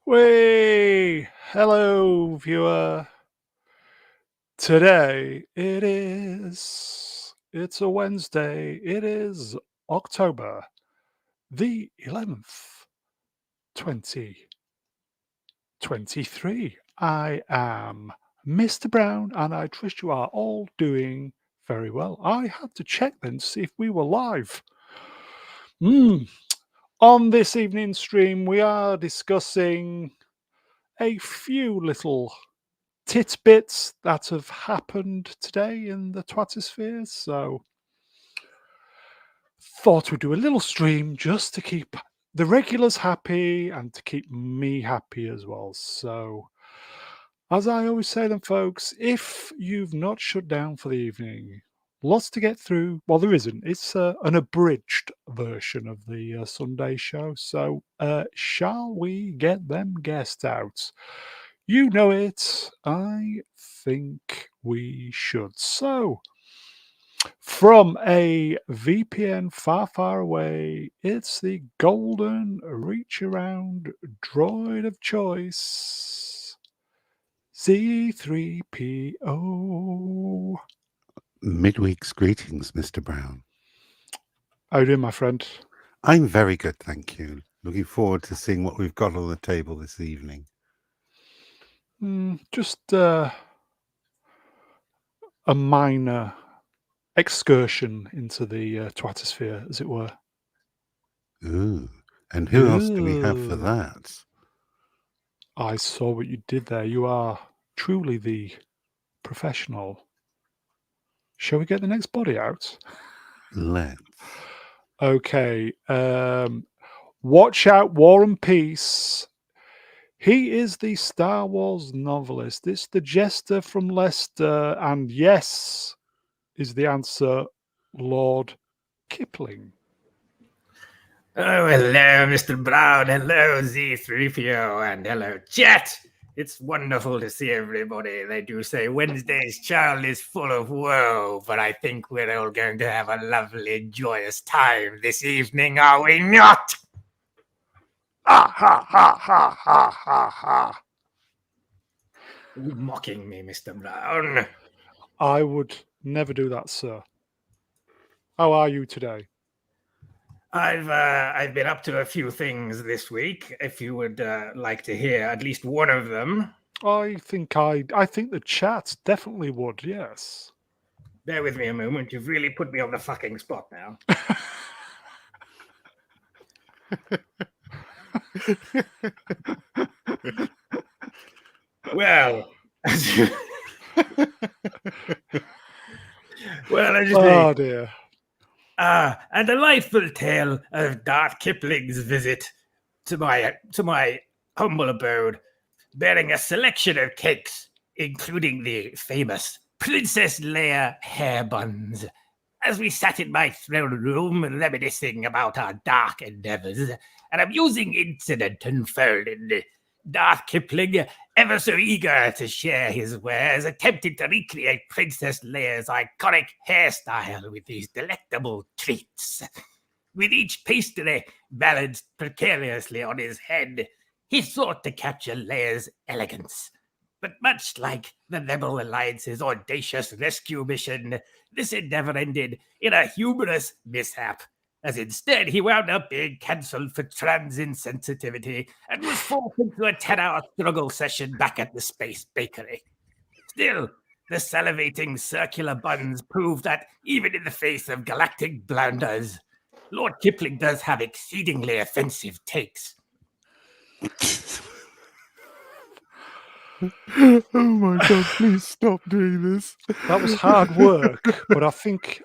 Way, hello, viewer. Today it's a Wednesday. It is October the 11th, 2023. I am Mr. Brown, and I trust you are all doing very well. I had to check then to see if we were live. On this evening's stream, we are discussing a few little tidbits that have happened today in the Twattersphere. So thought we'd do a little stream just to keep the regulars happy and to keep me happy as well. So as I always say then, folks, if you've not shut down for the evening, lots to get through. Well, there isn't. It's an abridged version of the Sunday show. So shall we get them guests out? You know it. I think we should. So, from a VPN far, far away, it's the golden reach around droid of choice, Zee-ThreePIO. Midweek's greetings, Mr. Brown. How you doing, my friend? I'm very good, thank you. Looking forward to seeing what we've got on the table this evening. Just a minor excursion into the Twattersphere, as it were. Ooh, and who else do we have for that? I saw what you did there. You are truly the professional. Shall we get the next body out? Let's. Okay. Watch out, War and Peace. He is the Star Wars novelist. It's the jester from Leicester. And yes, is the answer, Lord Kipling. Oh, hello, Mr. Brown. Hello, Zee-ThreePIO, and hello, chat. It's wonderful to see everybody. They do say Wednesday's child is full of woe, but I think we're all going to have a lovely, joyous time this evening, are we not? Ah, ha, ha, ha, ha, ha, ha. Are you mocking me, Mr. Brown? I would never do that, sir. How are you today? I've been up to a few things this week. If you would like to hear at least one of them. I think the chat definitely would, yes. Bear with me a moment. You've really put me on the fucking spot now. Well, oh dear. A delightful tale of Dart Kipling's visit to my humble abode, bearing a selection of cakes, including the famous Princess Leia hair buns. As we sat in my throne room reminiscing about our dark endeavors, an amusing incident unfolded. Darth Kipling, ever so eager to share his wares, attempted to recreate Princess Leia's iconic hairstyle with these delectable treats. With each pastry balanced precariously on his head, he sought to capture Leia's elegance. But much like the Rebel Alliance's audacious rescue mission, this endeavor ended in a humorous mishap, as instead he wound up being cancelled for trans insensitivity and was forced into a 10-hour struggle session back at the Space Bakery. Still, the salivating circular buns prove that even in the face of galactic blunders, Lord Kipling does have exceedingly offensive takes. Oh my god, please stop doing this. That was hard work, but I think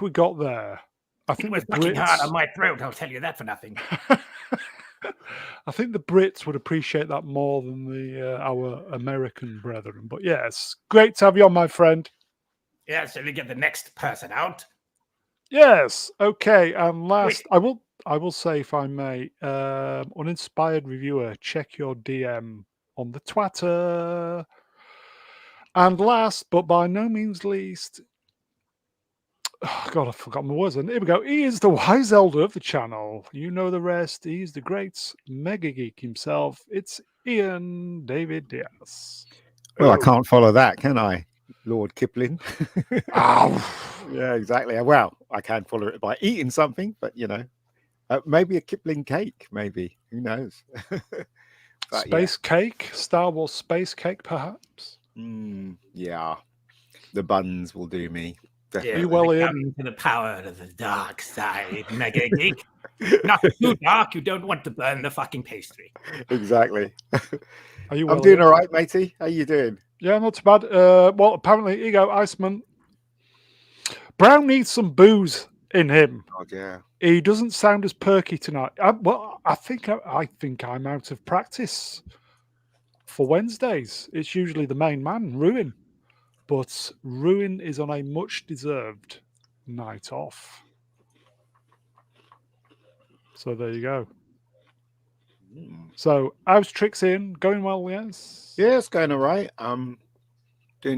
we got there. I think it was fucking hard on my throat, I'll tell you that for nothing. I think the Brits would appreciate that more than our American brethren. But yes, great to have you on, my friend. Yeah, so we get the next person out. Yes, okay. And last, wait. I will say, if I may, uninspired reviewer, check your DM on the Twitter. And last, but by no means least, Oh, God, I forgot my words. And here we go. He is the wise elder of the channel. You know the rest. He's the great mega geek himself. It's Ian David Diaz. Well, I Hello. can't follow that, can I, Lord Kipling? Ow. Yeah, exactly. Well, I can follow it by eating something, but maybe a Kipling cake. Maybe, who knows? But, Space cake, Star Wars space cake, perhaps. yeah, the buns will do me. Definitely. You well, Ian? Come to the power of the dark side, mega geek. Not too dark. You don't want to burn the fucking pastry. Exactly. Are you I'm well, doing Ian? all right, matey. How you doing? Yeah, not too bad. Well, apparently, here you go, Iceman. Brown needs some booze in him. Oh yeah. He doesn't sound as perky tonight. I think I'm out of practice for Wednesdays. It's usually the main man, Ruin, but Ruin is on a much-deserved night off. So there you go. So how's Tricks in? Going well, yes? Yeah, it's going all right. Doing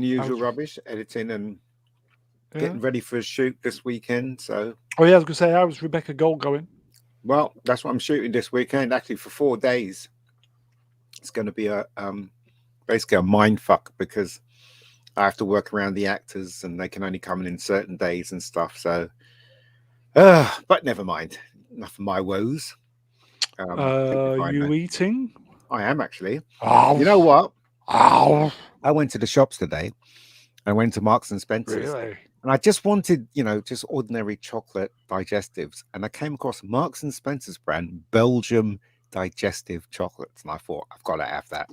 the usual How's- rubbish, editing and Yeah. getting ready for a shoot this weekend. So, Oh yeah, I was going to say, how's Rebecca Gold going? well, that's what I'm shooting this weekend. Actually, for 4 days, it's going to be a basically a mind fuck because I have to work around the actors and they can only come in certain days and stuff. So, but never mind. Enough of my woes. I think you're fine, You mate. eating? I am actually. Oh, You know what? oh, I went to the shops today. I went to Marks and Spencer's. really? And I just wanted, just ordinary chocolate digestives. And I came across Marks and Spencer's brand Belgium digestive chocolates. And I thought, I've got to have that.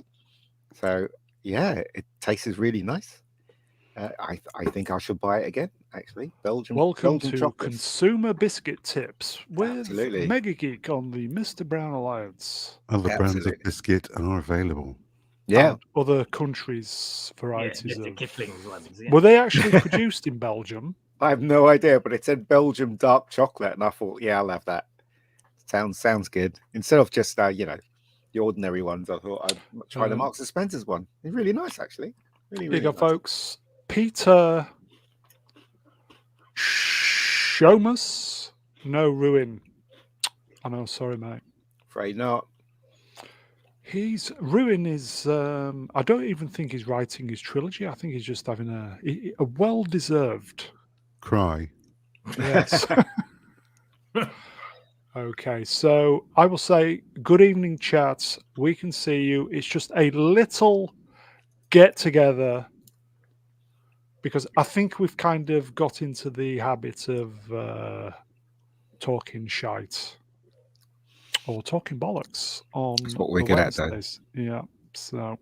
So, yeah, it tastes really nice. I think I should buy it again, actually. Belgium Welcome Belgian to chocolates. Consumer Biscuit Tips with Absolutely. Mega Geek on the Mr. Brown Alliance. Other brands of Absolutely. biscuit are available. Yeah. And other countries' Yeah, varieties Mr. of. Kipling's ones. Yeah. Were they actually produced in Belgium? I have no idea, but it said Belgium dark chocolate. And I thought, yeah, I'll have that. Sounds good. Instead of just, the ordinary ones, I thought I'd try the Marks and Spencer's one. It's really nice, actually. Really, Here really you go, nice. folks. Peter Shomus. No Ruin. I know, sorry, mate. Afraid not. Ruin is. I don't even think he's writing his trilogy. I think he's just having a well-deserved. Cry. Yes. Okay, so I will say good evening, chat. We can see you. It's just a little get together because I think we've kind of got into the habit of talking shite or talking bollocks on That's what we're the good at, though. Wednesdays. Yeah, so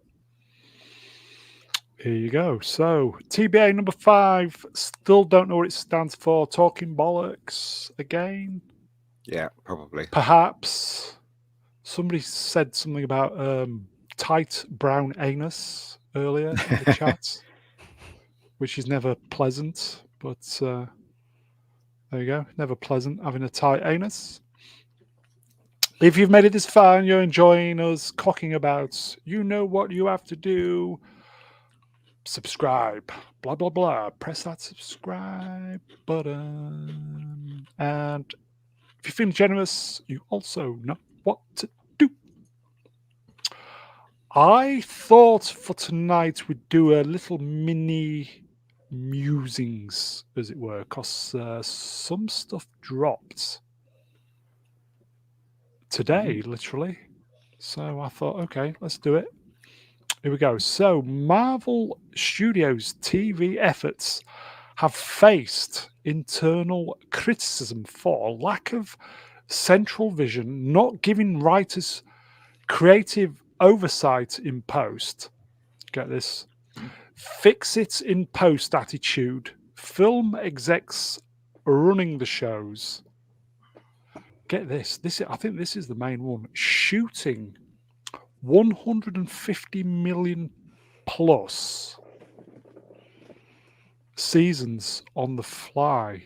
here you go. So TBA number 5. Still don't know what it stands for. Talking bollocks again. Yeah, probably. Perhaps somebody said something about tight brown anus earlier in the chat, which is never pleasant, but there you go. Never pleasant having a tight anus. If you've made it this far and you're enjoying us cocking about, you know what you have to do. Subscribe, blah, blah, blah. Press that subscribe button. And if you're feeling generous, you also know what to do. I thought for tonight we'd do a little mini musings, as it were, because some stuff dropped today, literally. So I thought, okay, let's do it. Here we go. So Marvel Studios' TV efforts have faced internal criticism for lack of central vision, not giving writers creative oversight in post. Get this. Fix it in post attitude. Film execs running the shows. Get this. I think this is the main one. Shooting 150 million plus seasons on the fly.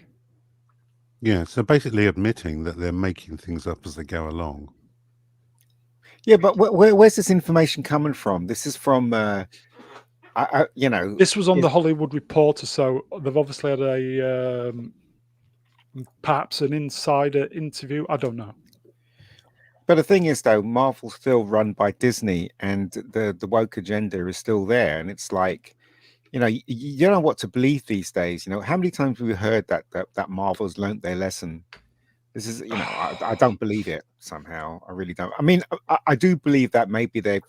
Yeah, so basically admitting that they're making things up as they go along. Yeah, but where's this information coming from? This is from, This was on the Hollywood Reporter, so they've obviously had a Perhaps an insider interview. I don't know. But the thing is, though, Marvel's still run by Disney, and the woke agenda is still there. And it's like, you know, you don't know what to believe these days. You know, how many times have we heard that Marvel's learnt their lesson? This is, you know, I don't believe it somehow. I really don't. I mean, I do believe that maybe they're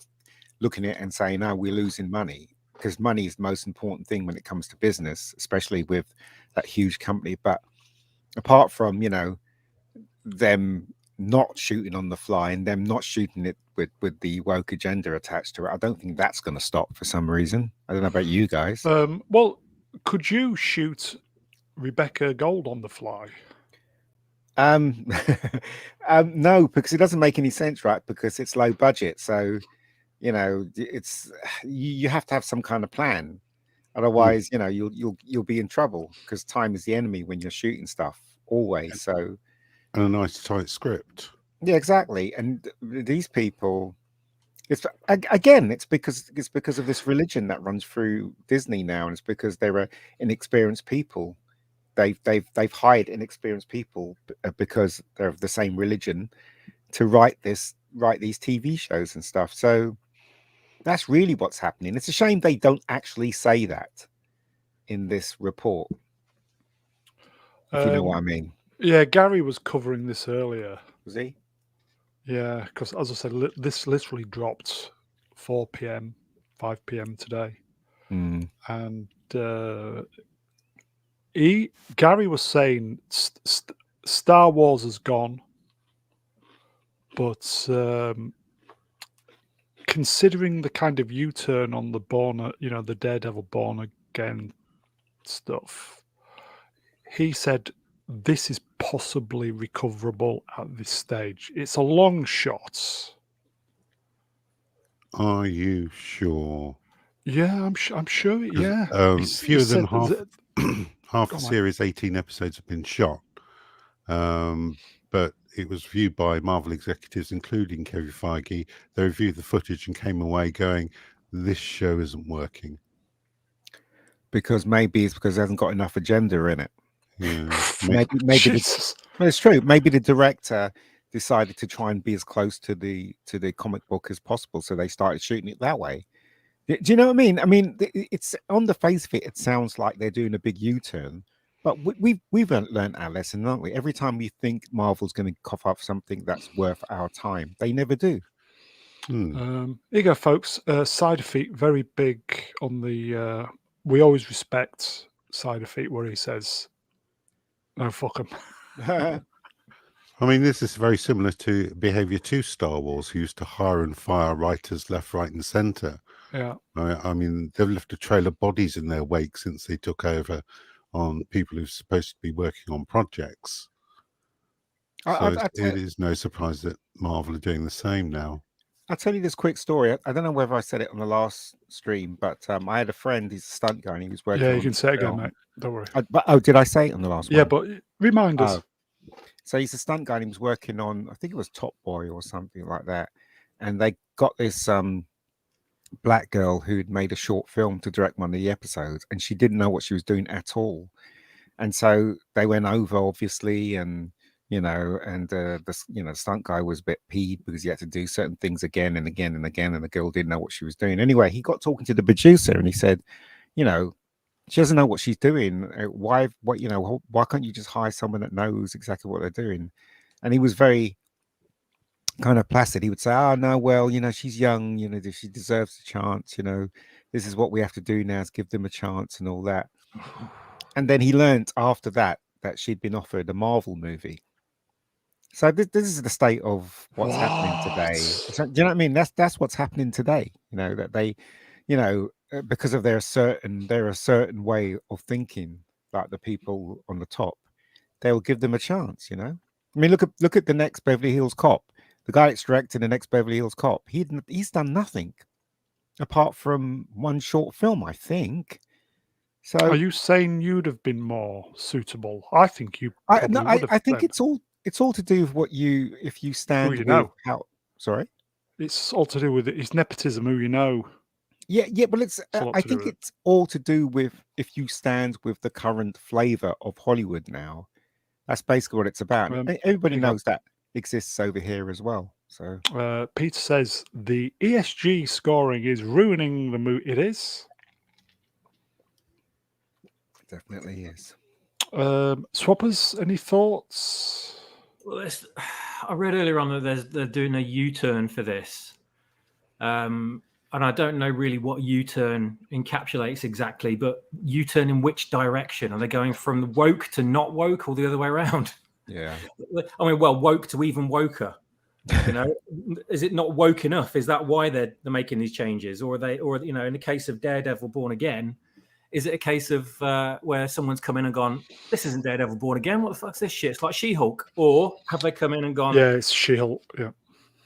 looking at it and saying, no, we're losing money, because money is the most important thing when it comes to business, especially with that huge company. But apart from, you know, them not shooting on the fly and them not shooting it with the woke agenda attached to it, I don't think that's going to stop for some reason. I don't know about you guys. Well, could you shoot Rebecca Gold on the fly? No, because it doesn't make any sense, right? Because it's low budget, so you know, it's you have to have some kind of plan. Otherwise, you know, you'll be in trouble, because time is the enemy when you're shooting stuff always. So, And a nice tight script. yeah, exactly. And these people, it's again, it's because of this religion that runs through Disney now, and it's because they're inexperienced people. They've hired inexperienced people because they're of the same religion to write these TV shows and stuff. So that's really what's happening. It's a shame they don't actually say that in this report, if you know what I mean. Yeah, Gary was covering this earlier. Was he? Yeah, because as I said, this literally dropped 4 p.m., 5 p.m. today. Mm. And Gary was saying Star Wars is gone, but considering the kind of U-turn on the the Daredevil Born Again stuff, he said this is possibly recoverable at this stage. It's a long shot. Are you sure? Yeah, I'm sure. Yeah, Fewer than half half the on, series, 18 episodes have been shot. But it was viewed by Marvel executives, including Kevin Feige. They reviewed the footage and came away going, "This show isn't working." Because maybe it's because it hasn't got enough agenda in it. Yeah, Maybe it's true. Maybe the director decided to try and be as close to the comic book as possible, so they started shooting it that way. Do you know what I mean? I mean, it's on the face of it, it sounds like they're doing a big U-turn, but we've learned our lesson, haven't we? Every time we think Marvel's going to cough up something that's worth our time, they never do. Here you go, folks. Side Feet, very big on the. We always respect Side Feet where he says, "No, fuck him." I mean, this is very similar to behavior to Star Wars, who used to hire and fire writers left, right, and center. Yeah. I mean, they've left a trail of bodies in their wake since they took over on people who are supposed to be working on projects. So it is no surprise that Marvel are doing the same now. I'll tell you this quick story. I don't know whether I said it on the last stream, but I had a friend, he's a stunt guy, and he was working on. Yeah, you can say it again, mate. Don't worry. Did I say it on the last one? Yeah, but remind us. So he's a stunt guy, and he was working on, I think it was Top Boy or something like that. And they got this black girl who'd made a short film to direct one of the episodes, and she didn't know what she was doing at all. And so they went over, obviously, and the stunt guy was a bit peeved because he had to do certain things again and again and again, and the girl didn't know what she was doing. Anyway, he got talking to the producer, and he said, you know, she doesn't know what she's doing. Why can't you just hire someone that knows exactly what they're doing? And he was very kind of placid. He would say, "Oh no, well, she's young. She deserves a chance. This is what we have to do now, is give them a chance and all that." And then he learned after that she'd been offered a Marvel movie. So this is the state of what's happening today. So, do you know what I mean? That's what's happening today. That they, because of their certain way of thinking, like the people on the top, they'll give them a chance. I mean, look at the next Beverly Hills Cop. The guy that's directing the next Beverly Hills Cop, he's done nothing apart from one short film, I think. So are you saying you'd have been more suitable? I think you. I think it's all to do with if you stand with how. Sorry, it's all to do with it's nepotism. Who you know. Yeah, but I think it's all to do with if you stand with the current flavor of Hollywood now. That's basically what it's about. Everybody you go. knows that exists over here as well. So Peter says the ESG scoring is ruining the movie. It is. it definitely is. Swappers, any thoughts? Well, I read earlier on that they're doing a U-turn for this, and I don't know really what U-turn encapsulates exactly, but U-turn in which direction? Are they going from woke to not woke, or the other way around? Yeah. I mean, well, woke to even woker. You know, is it not woke enough? Is that why they're making these changes, or you know, in the case of Daredevil Born Again, is it a case of where someone's come in and gone, this isn't Daredevil Born Again, what the fuck's this shit? It's like She-Hulk. Or have they come in and gone, yeah, it's She-Hulk, yeah.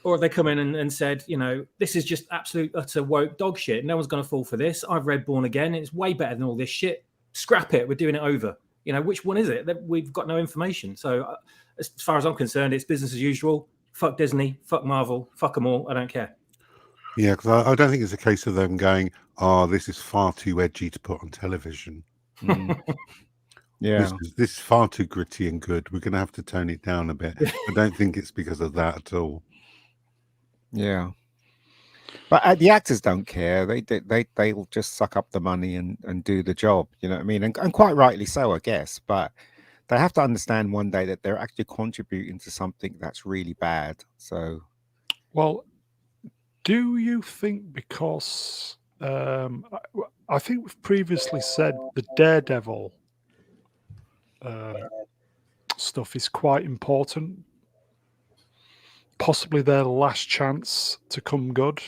Or have they come in and said, you know, this is just absolute utter woke dog shit. No one's going to fall for this. I've read Born Again. It's way better than all this shit. Scrap it. We're doing it over. You know, which one is it? We've got no information. So as far as I'm concerned, it's business as usual. Fuck Disney. Fuck Marvel. Fuck them all. I don't care. Yeah, because I don't think it's a case of them going, oh, this is far too edgy to put on television. Yeah. This is far too gritty and good. We're going to have to tone it down a bit. I don't think it's because of that at all. Yeah. But the actors don't care. They'll just suck up the money and do the job. You know what I mean? And quite rightly so, I guess. But they have to understand one day that they're actually contributing to something that's really bad. So, well, do you think because I think we've previously said the Daredevil stuff is quite important, possibly their last chance to come good,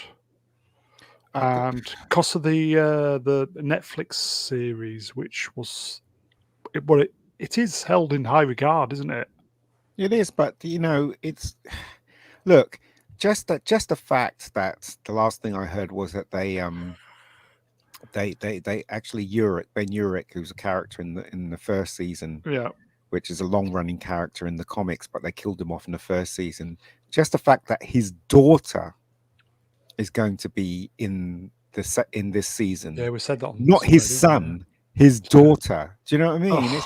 and because of the Netflix series, which was it is held in high regard, isn't it? It is, but you know, it's look, just the fact that the last thing I heard was that they actually Ben Urich, who's a character in the first season, yeah, which is a long running character in the comics, but they killed him off in the first season. Just the fact that his daughter is going to be in this season. Yeah, we said that. Not his son, his daughter. Do you know what I mean? Oh.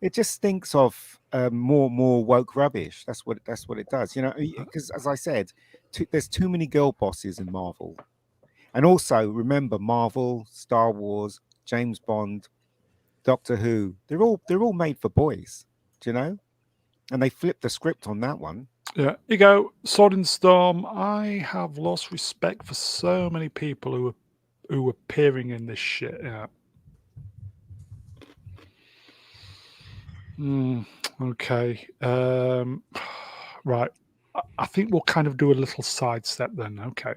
It just stinks of more woke rubbish. That's what it does. You know, because as I said, there's too many girl bosses in Marvel. And also remember, Marvel, Star Wars, James Bond, Doctor Who, they're all made for boys, do you know? And they flipped the script on that one. Yeah, you go, Sword and Storm. I have lost respect for so many people who are appearing in this shit. Yeah. Okay. Right. I think we'll kind of do a little sidestep then. Okay.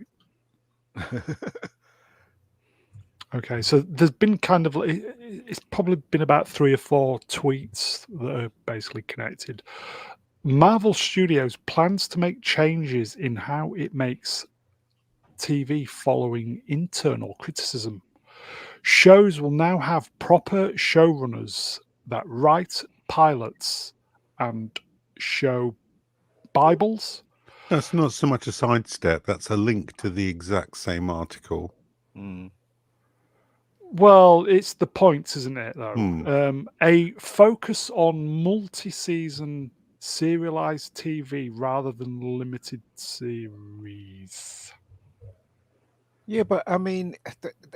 Okay. So there's been kind of, it's probably been about 3 or 4 tweets that are basically connected. Marvel Studios plans to make changes in how it makes TV following internal criticism. Shows will now have proper showrunners that write pilots and show Bibles. That's not so much a sidestep. That's a link to the exact same article. Well, it's the point, isn't it, though? A focus on multi-season serialized TV rather than limited series. Yeah, but I mean,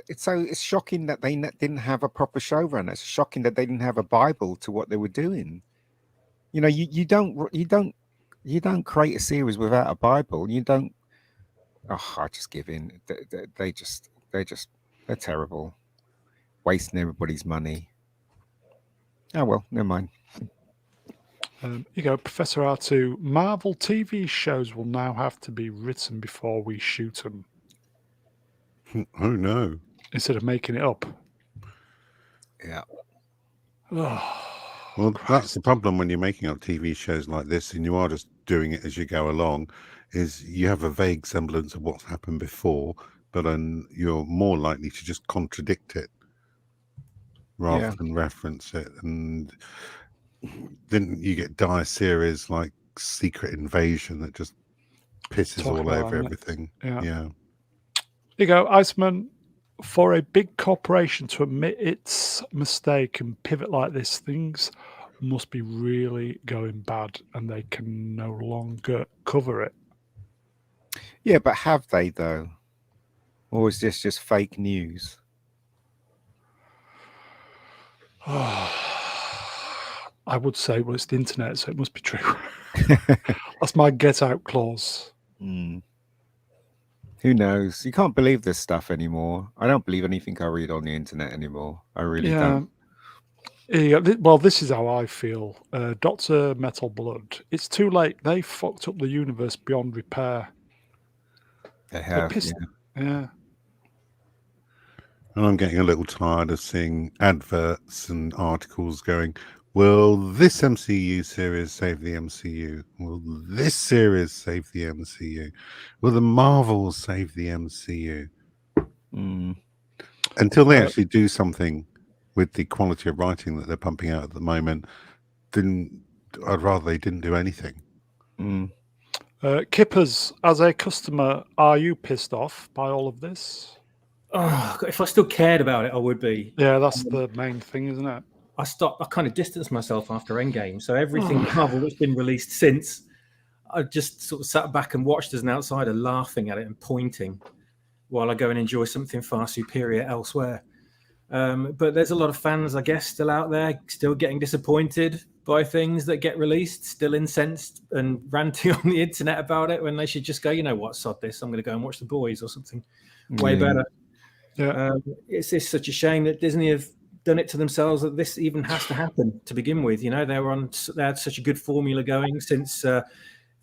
it's shocking that they didn't have a proper showrunner. It's shocking that they didn't have a Bible to what they were doing. You know, you don't create a series without a Bible. You don't. Oh, I just give in. They're terrible, wasting everybody's money. Oh well, never mind. You go, Professor R2. Marvel TV shows will now have to be written before we shoot them. Oh no! Instead of making it up. Yeah. Oh, well, that's the problem when you're making up TV shows like this, and you are just doing it as you go along. Is you have a vague semblance of what's happened before, but then you're more likely to just contradict it rather than reference it, and then you get dire series like Secret Invasion that just pisses all over everything. Yeah. You go, Iceman. For a big corporation to admit its mistake and pivot like this, things must be really going bad and they can no longer cover it. Yeah, but have they though? Or is this just fake news? I would say, well, it's the internet, so it must be true. That's my get out clause. Mm. Who knows? You can't believe this stuff anymore. I don't believe anything I read on the internet anymore. I really don't. Yeah, well, this is how I feel. Dr. Metal Blood. It's too late. They fucked up the universe beyond repair. They have, yeah. And I'm getting a little tired of seeing adverts and articles going, will this MCU series save the MCU? Will this series save the MCU? Will the Marvels save the MCU? Until they actually do something with the quality of writing that they're pumping out at the moment, then I'd rather they didn't do anything. Kippers, as a customer, are you pissed off by all of this? Oh, if I still cared about it, I would be. Yeah, that's the main thing, isn't it? I kind of distanced myself after Endgame. So everything Marvel that's been released since, I just sort of sat back and watched as an outsider, laughing at it and pointing while I go and enjoy something far superior elsewhere. But there's a lot of fans, I guess, still out there, still getting disappointed by things that get released, still incensed and ranting on the internet about it when they should just go, you know what, sod this, I'm going to go and watch The Boys or something way better. Yeah. It's just such a shame that Disney have done it to themselves that this even has to happen to begin with. You know, they had such a good formula going since the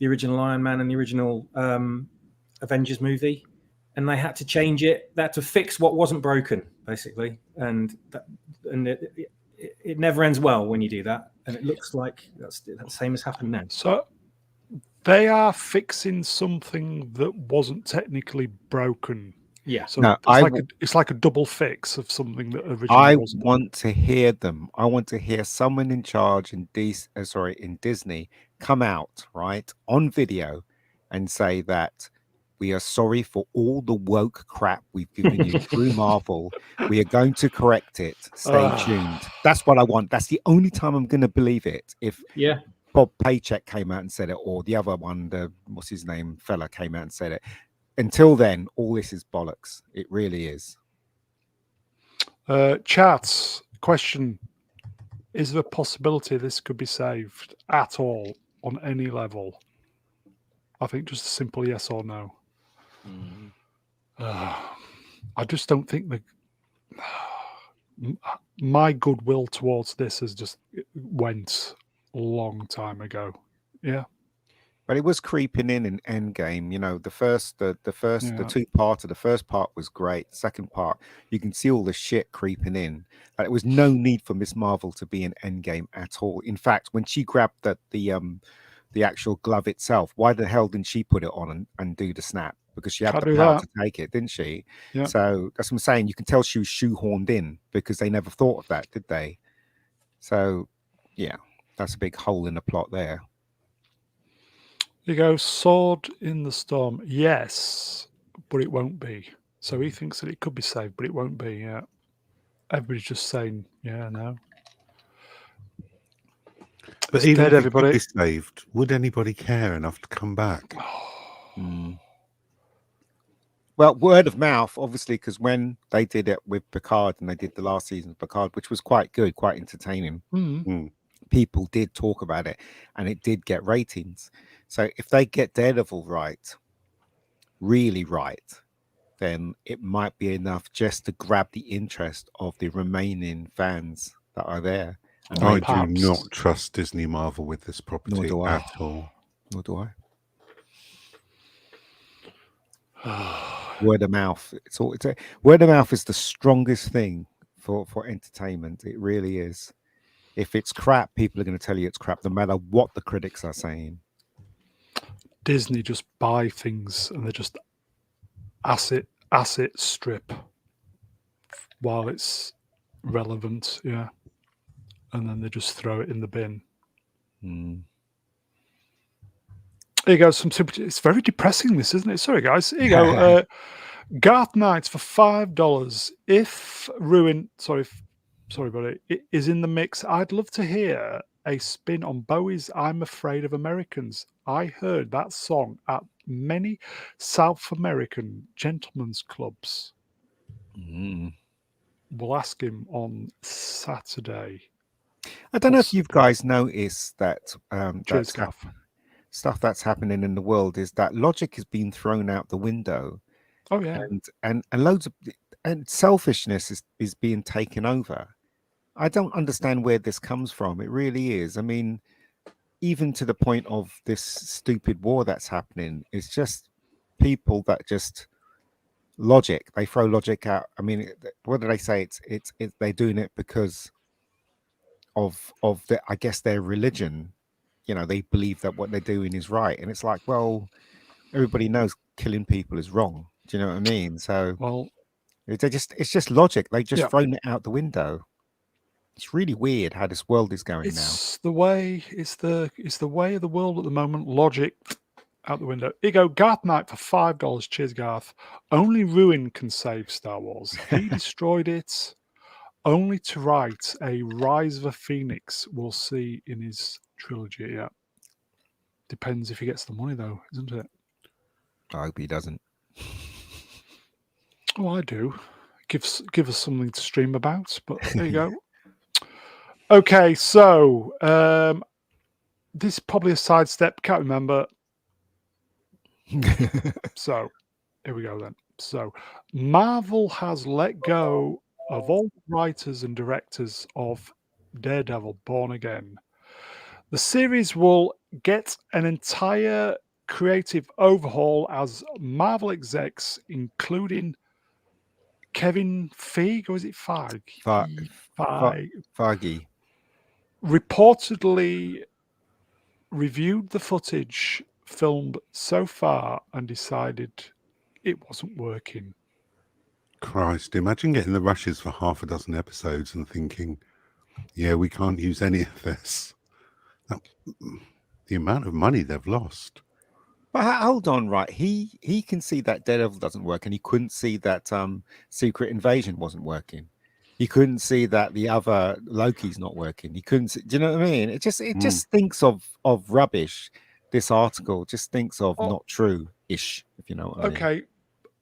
original Iron Man and the original Avengers movie, and they had to change it. They had to fix what wasn't broken, basically, and it never ends well when you do that. And it looks like that's the same as happened now. So they are fixing something that wasn't technically broken. Yeah. So it's like a double fix of something that originally wasn't. I want to hear them. I want to hear someone in charge in Disney come out, right, on video and say that we are sorry for all the woke crap we've given you through Marvel. We are going to correct it. Stay tuned. That's what I want. That's the only time I'm going to believe it. If Bob Paycheck came out and said it, or the other one, what's his name, fella came out and said it. Until then, all this is bollocks. It really is. Chats, question. Is there a possibility this could be saved at all on any level? I think just a simple yes or no. I just don't think my goodwill towards this has just went a long time ago. Yeah. But it was creeping in Endgame. You know, the two-parter, the first part was great. The second part, you can see all the shit creeping in. Like, there was no need for Miss Marvel to be in Endgame at all. In fact, when she grabbed the actual glove itself, why the hell didn't she put it on and do the snap? Because she had the power to take it, didn't she? Yeah. So that's what I'm saying. You can tell she was shoehorned in because they never thought of that, did they? So, yeah, that's a big hole in the plot there. You go, Sword in the Storm. Yes, but it won't be. So he thinks that it could be saved, but it won't be. Yeah. Everybody's just saying, yeah, no. But It's even dead, if everybody. it could be saved, would anybody care enough to come back? Well, word of mouth, obviously, because when they did it with Picard and they did the last season of Picard, which was quite good, quite entertaining, people did talk about it and it did get ratings. So if they get Daredevil right, really right, then it might be enough just to grab the interest of the remaining fans that are there. And I do not trust Disney Marvel with this property at all. Nor do I. Word of mouth. Word of mouth is the strongest thing for entertainment. It really is. If it's crap, people are going to tell you it's crap, no matter what the critics are saying. Disney just buy things and they just asset strip while it's relevant, yeah. And then they just throw it in the bin. Here you go. It's very depressing, this, isn't it? Sorry, guys. Here you go. Garth Knights for $5. If sorry, buddy, it is in the mix. I'd love to hear a spin on Bowie's I'm Afraid of Americans. I heard that song at many South American gentlemen's clubs. We'll ask him on Saturday. I don't know if you guys noticed that Cheers, Gaff. Stuff that's happening in the world is that logic has been thrown out the window. Oh yeah, and loads of selfishness is being taken over. I don't understand where this comes from. It really is. I mean, even to the point of this stupid war that's happening, it's just people that just logic. They throw logic out. I mean, what do they say? It's they're doing it because of the, I guess, their religion. You know, they believe that what they're doing is right, and it's like, well, everybody knows killing people is wrong. Do you know what I mean? So, well, it's just logic. They've just thrown it out the window. It's really weird how this world is going now. It's the way of the world at the moment. Logic out the window. Here you go, Garth Knight for $5. Cheers, Garth. Only ruin can save Star Wars. He destroyed it, only to write a Rise of a Phoenix. We'll see in his trilogy. Yeah, depends if he gets the money, though, isn't it? I hope he doesn't. Oh, I do. Give us something to stream about. But there you go. Okay, so this is probably a sidestep. Can't remember. So here we go then. So Marvel has let go of all writers and directors of Daredevil Born Again. The series will get an entire creative overhaul as Marvel execs, including Kevin Feige, or is it Feige? Feige. Reportedly reviewed the footage filmed so far and decided it wasn't working. Christ, imagine getting the rushes for half a dozen episodes and thinking, yeah, we can't use any of this. The amount of money they've lost. But hold on, right? He can see that Daredevil doesn't work, and he couldn't see that Secret Invasion wasn't working. He couldn't see that the other Loki's not working. He couldn't see, do you know what I mean? It just thinks of rubbish. This article just thinks of not true-ish, if you know what I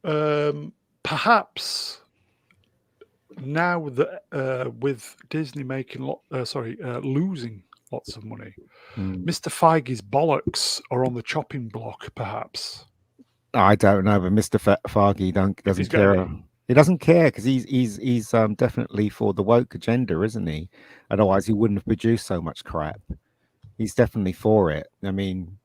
mean. Perhaps now that with Disney making losing lots of money, Mr. Feige's bollocks are on the chopping block. Perhaps I don't know, but Mr. Feige doesn't care. He doesn't care because he's definitely for the woke agenda, isn't he? Otherwise, he wouldn't have produced so much crap. He's definitely for it. I mean,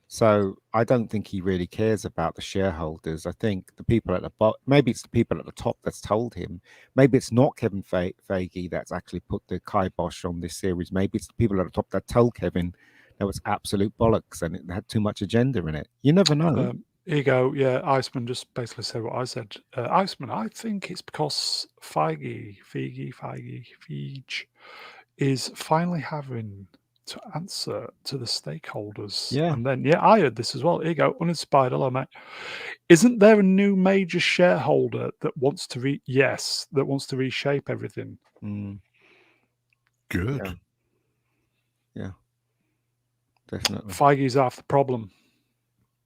so I don't think he really cares about the shareholders. I think the people at the bottom, maybe it's the people at the top that's told him. Maybe it's not Kevin Feige that's actually put the kibosh on this series. Maybe it's the people at the top that told Kevin that was absolute bollocks and it had too much agenda in it. You never know. Here you go. Yeah, Iceman just basically said what I said. Iceman, I think it's because Feige is finally having to answer to the stakeholders. Yeah. And then, I heard this as well. Here you go. Uninspired. Hello, mate. Isn't there a new major shareholder that wants to reshape everything? Good. Yeah. Definitely. Feige's half the problem.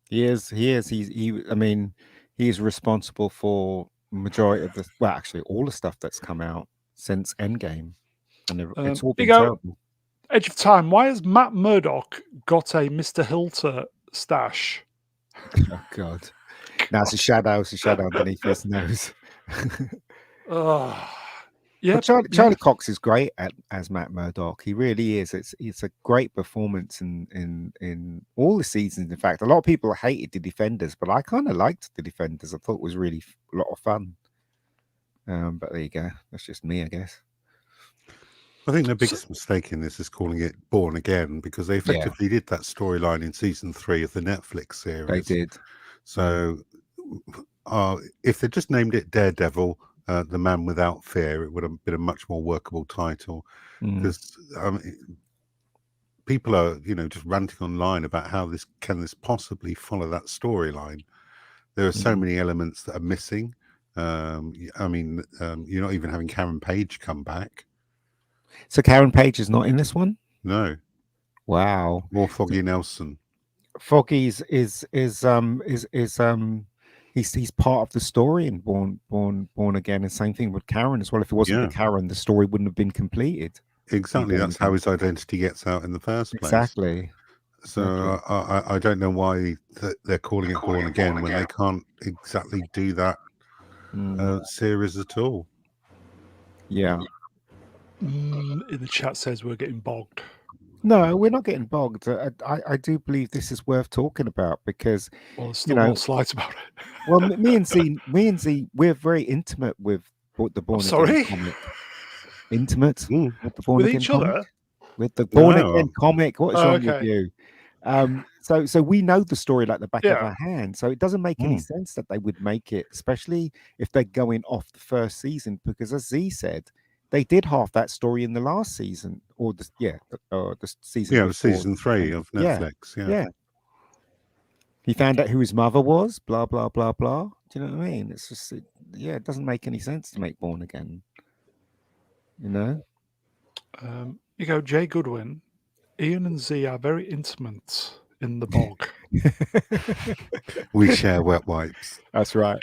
He is. I mean, he's responsible for majority of all the stuff that's come out since Endgame, and it's all been terrible. Edge of Time. Why has Matt Murdock got a Mr. Hilter stash? Oh God! Now it's a shadow underneath his nose. Yeah, Charlie Cox is great as Matt Murdock. He really is. It's a great performance in all the seasons. In fact, a lot of people hated the Defenders, but I kind of liked the Defenders. I thought it was really a lot of fun. But there you go. That's just me, I guess. I think the biggest mistake in this is calling it Born Again, because they effectively did that storyline in season 3 of the Netflix series. They did. So if they just named it Daredevil, The Man Without Fear, it would have been a much more workable title. Because people are, just ranting online about how can this possibly follow that storyline. There are so many elements that are missing. I mean, you're not even having Karen Page come back. So Karen Page is not in this one? No. Wow. More Foggy Nelson. Foggy's is he's part of the story in Born Again, and same thing with Karen as well. If it wasn't for Karen, the story wouldn't have been completed. Exactly. That's how his identity gets out in the first place. Exactly. So I don't know why they're calling it Born Again when they can't exactly do that series at all. Yeah. In the chat says we're getting bogged. No, we're not getting bogged. I do believe this is worth talking about because there's still more slides about it. Well, me and Z, we're very intimate with the Born Again comic. Intimate with the Born with Again each comic? other? With the Born Again comic. What is wrong with you? So we know the story like the back of our hand. So it doesn't make any sense that they would make it, especially if they're going off the first season, because as Z said, they did half that story in the last season, or the season. Yeah, season 3 of Netflix. Yeah. He found out who his mother was. Blah blah blah blah. Do you know what I mean? It's just it doesn't make any sense to make Born Again. You know. You go, Jay Goodwin. Ian and Z are very intimate in the bog. We share wet wipes. That's right.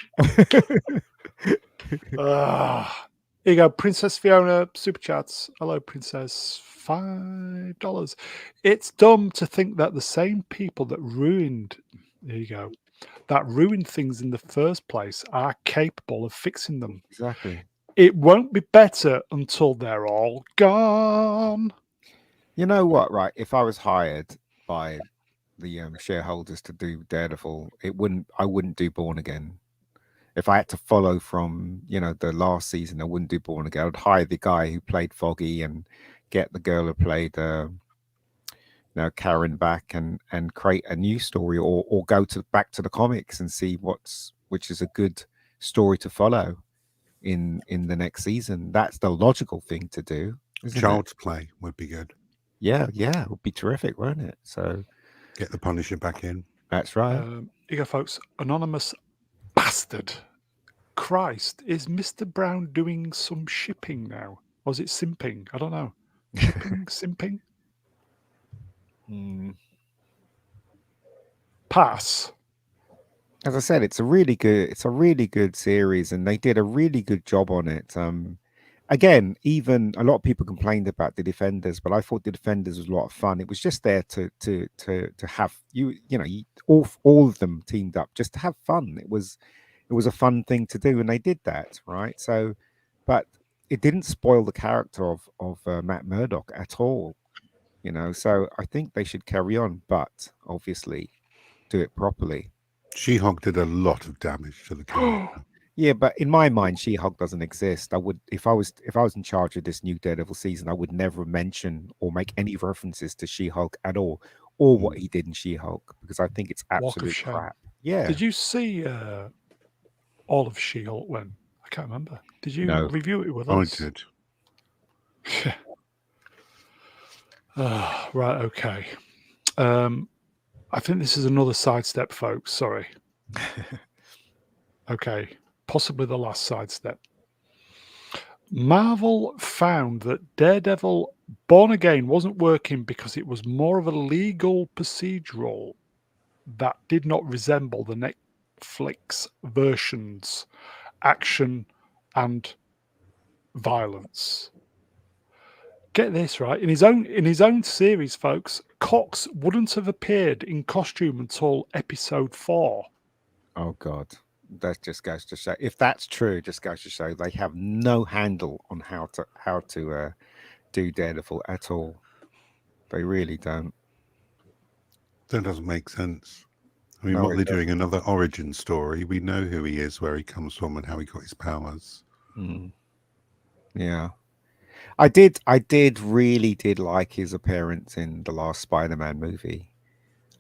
Here you go, Princess Fiona super chats. Hello, Princess. $5. It's dumb to think that the same people that ruined things in the first place are capable of fixing them. Exactly. It won't be better until they're all gone. You know what, right? If I was hired by the shareholders to do Daredevil, I wouldn't do Born Again. If I had to follow from, the last season, I wouldn't do Born Again. I'd hire the guy who played Foggy and get the girl who played Karen back and create a new story, or go back to the comics and see which is a good story to follow in the next season. That's the logical thing to do. Child's Play would be good. Yeah, it would be terrific, wouldn't it? So get the Punisher back in. That's right. Here you go, folks. Anonymous bastard. Christ, is Mr. Brown doing some shipping now? Or is it simping? I don't know. Shipping, simping? Pass. As I said, it's a really good series, and they did a really good job on it. Again, even a lot of people complained about the Defenders, but I thought the Defenders was a lot of fun. It was just there to have all of them teamed up just to have fun. It was a fun thing to do, and they did that, right? So, but it didn't spoil the character of Matt Murdock at all, So I think they should carry on, but obviously do it properly. She-Hulk did a lot of damage to the character. Yeah, but in my mind, She-Hulk doesn't exist. I would, if I was in charge of this new Daredevil season, I would never mention or make any references to She-Hulk at all, or what he did in She-Hulk, because I think it's absolute crap. Yeah. Did you see all of She-Hulk when? I can't remember. Did you review it with us? I did. Right, okay. I think this is another sidestep, folks. Sorry. Okay. Possibly the last sidestep. Marvel found that Daredevil Born Again wasn't working because it was more of a legal procedural that did not resemble the Netflix version's action and violence. Get this right. In his own series, folks, Cox wouldn't have appeared in costume until episode 4. Oh God. That just goes to show, if that's true, it just goes to show they have no handle on how to do Daredevil at all. They really don't. That doesn't make sense. I mean, what they're doing, another origin story. We know who he is, where he comes from, and how he got his powers. Yeah. I really did like his appearance in the last Spider-Man movie.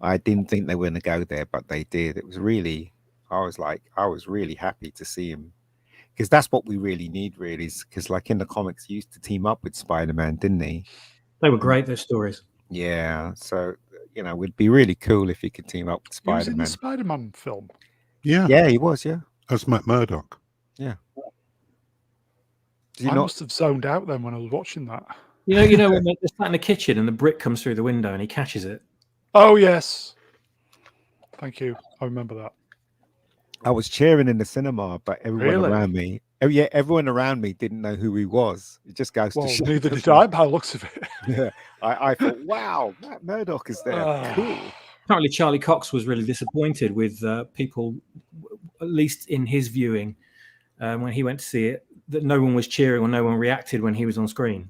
I didn't think they were going to go there, but they did. It was really, I was really happy to see him, because that's what we really need, really. Because like in the comics, he used to team up with Spider-Man, didn't he? They were great, those stories. Yeah. So, it would be really cool if he could team up with Spider-Man. He was in the Spider-Man film. Yeah. Yeah, he was, yeah. That's Matt Murdock. Yeah. I must have zoned out then when I was watching that. You know when they're sat in the kitchen and the brick comes through the window and he catches it. Oh yes, thank you. I remember that. I was cheering in the cinema, but everyone Really? around me, everyone around me didn't know who he was. It just goes to show. Neither did I, by the looks of it. Yeah, I thought, wow, Matt Murdock is there. Cool. Apparently, Charlie Cox was really disappointed with people, at least in his viewing, when he went to see it, that no one was cheering or no one reacted when he was on screen.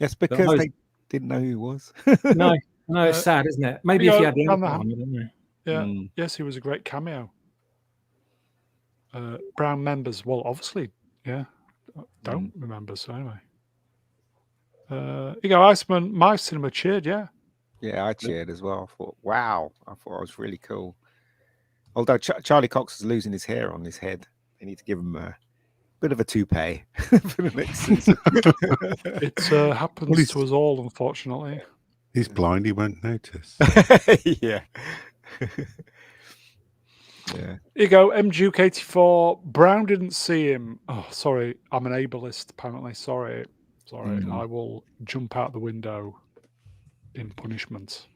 That's because they didn't know who he was. No, it's sad, isn't it? Maybe if you had the on, I don't know. Yeah, yes, he was a great cameo. Brown members, well, obviously, yeah, don't remember. So anyway, Iceman, my cinema cheered, yeah. Yeah, I cheered as well. I thought, wow, I thought it was really cool. Although Charlie Cox is losing his hair on his head, they need to give him a bit of a toupee for the next season. It happens to us all, unfortunately. He's blind; he won't notice. Yeah. Yeah. Here you go, MJuke84. Brown didn't see him. Oh, sorry. I'm an ableist, apparently. Sorry. I will jump out the window in punishment.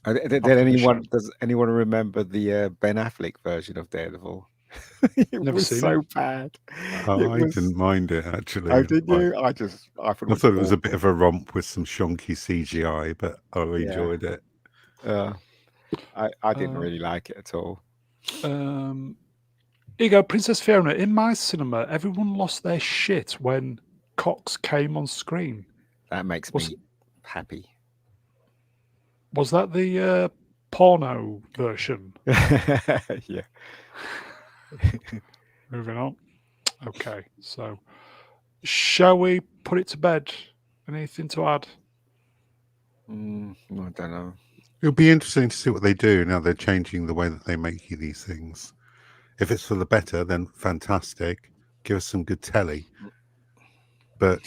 Does anyone remember the Ben Affleck version of Daredevil? It was so bad. I didn't mind it, actually. Oh, did you? I thought it was a bit of a romp with some shonky CGI, but I enjoyed it. I didn't really like it at all. Here you go, Princess Fiona. In my cinema, everyone lost their shit when Cox came on screen. That makes me happy. Was that the porno version? Yeah. Moving on. Okay, so shall we put it to bed? Anything to add? I don't know. It'll be interesting to see what they do now. They're changing the way that they make these things. If it's for the better, then fantastic. Give us some good telly. But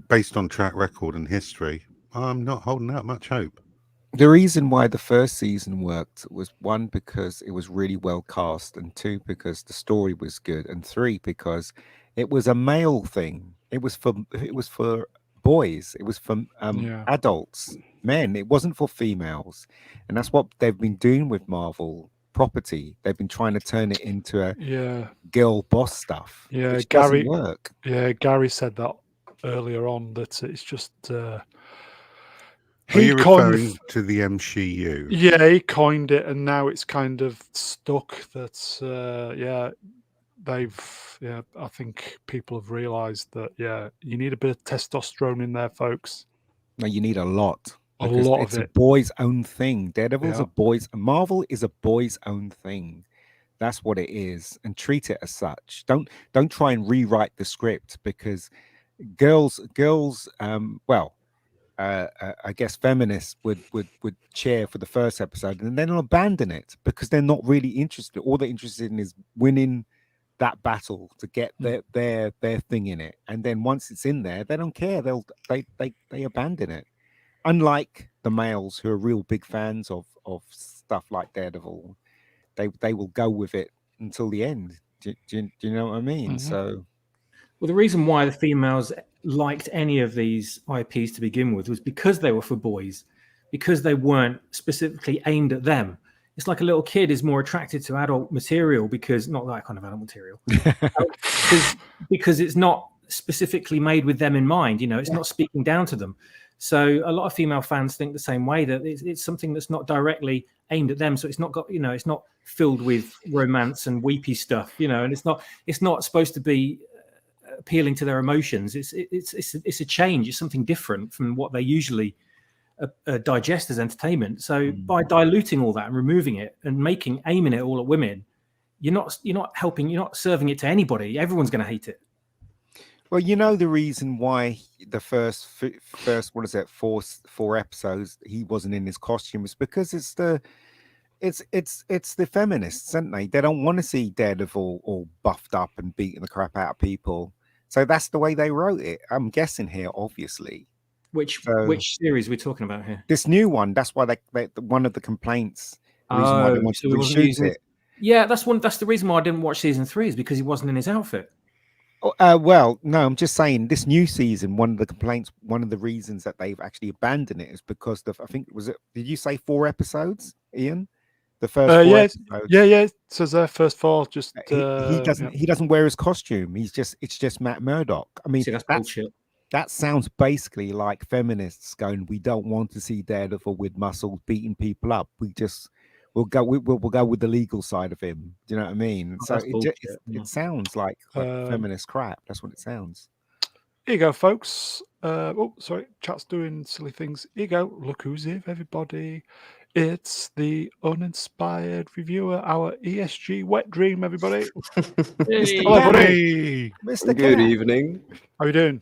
based on track record and history, I'm not holding out much hope. The reason why the first season worked was 1, because it was really well cast, and 2, because the story was good, and 3, because it was a male thing. It was for boys. It was for adults, men. It wasn't for females, and that's what they've been doing with Marvel property. They've been trying to turn it into a girl boss stuff. Yeah, which Gary. doesn't work. Yeah, Gary said that earlier on, that it's just. Are you referring to the MCU? Yeah, he coined it, and now it's kind of stuck. That I think people have realised that you need a bit of testosterone in there, folks. No, you need a lot. A lot it's of it. A boy's own thing. Daredevil's Marvel is a boy's own thing. That's what it is, and treat it as such. Don't try and rewrite the script, because girls. I guess feminists would cheer for the first episode, and then they'll abandon it because they're not really interested. All they're interested in is winning that battle to get their thing in it, and then once it's in there, they don't care. They abandon it. Unlike the males, who are real big fans of stuff like Daredevil, they will go with it until the end. Do you know what I mean? Mm-hmm. So, well, the reason why the females liked any of these IPs to begin with was because they were for boys, because they weren't specifically aimed at them. It's like a little kid is more attracted to adult material, because not that kind of adult material, because it's not specifically made with them in mind. It's not speaking down to them. So a lot of female fans think the same way, that it's something that's not directly aimed at them. So it's not got, it's not filled with romance and weepy stuff, and it's not supposed to be appealing to their emotions. It's a change. It's something different from what they usually digest as entertainment. So by diluting all that and removing it and aiming it all at women, you're not helping. You're not serving it to anybody. Everyone's going to hate it. Well, the reason why the first what is it, four episodes he wasn't in his costume is because it's the feminists, aren't they? They don't want to see Daredevil all buffed up and beating the crap out of people. So that's the way they wrote it. I'm guessing here, obviously. Which series are we talking about here? This new one. That's why they one of the complaints. The reason why they wanted to reshoot it. Yeah, that's the reason why I didn't watch season 3, is because he wasn't in his outfit. Well, no, I'm just saying this new season. One of the complaints, one of the reasons that they've actually abandoned it is because I think did you say 4 episodes, Ian? The first 4 episodes. Yeah. It says there first 4. Just he doesn't wear his costume. It's just Matt Murdock. I mean, See, that's bullshit. That sounds basically like feminists going, "We don't want to see Daredevil with muscles beating people up. We'll go with the legal side of him." Do you know what I mean? So it sounds like feminist crap. That's what it sounds. Here you go, folks. Oh, sorry, chat's doing silly things. Here you go. Look who's here, everybody. It's the Uninspired Reviewer, our ESG wet dream, everybody. Hello, buddy. Mr. Good evening. How are you doing?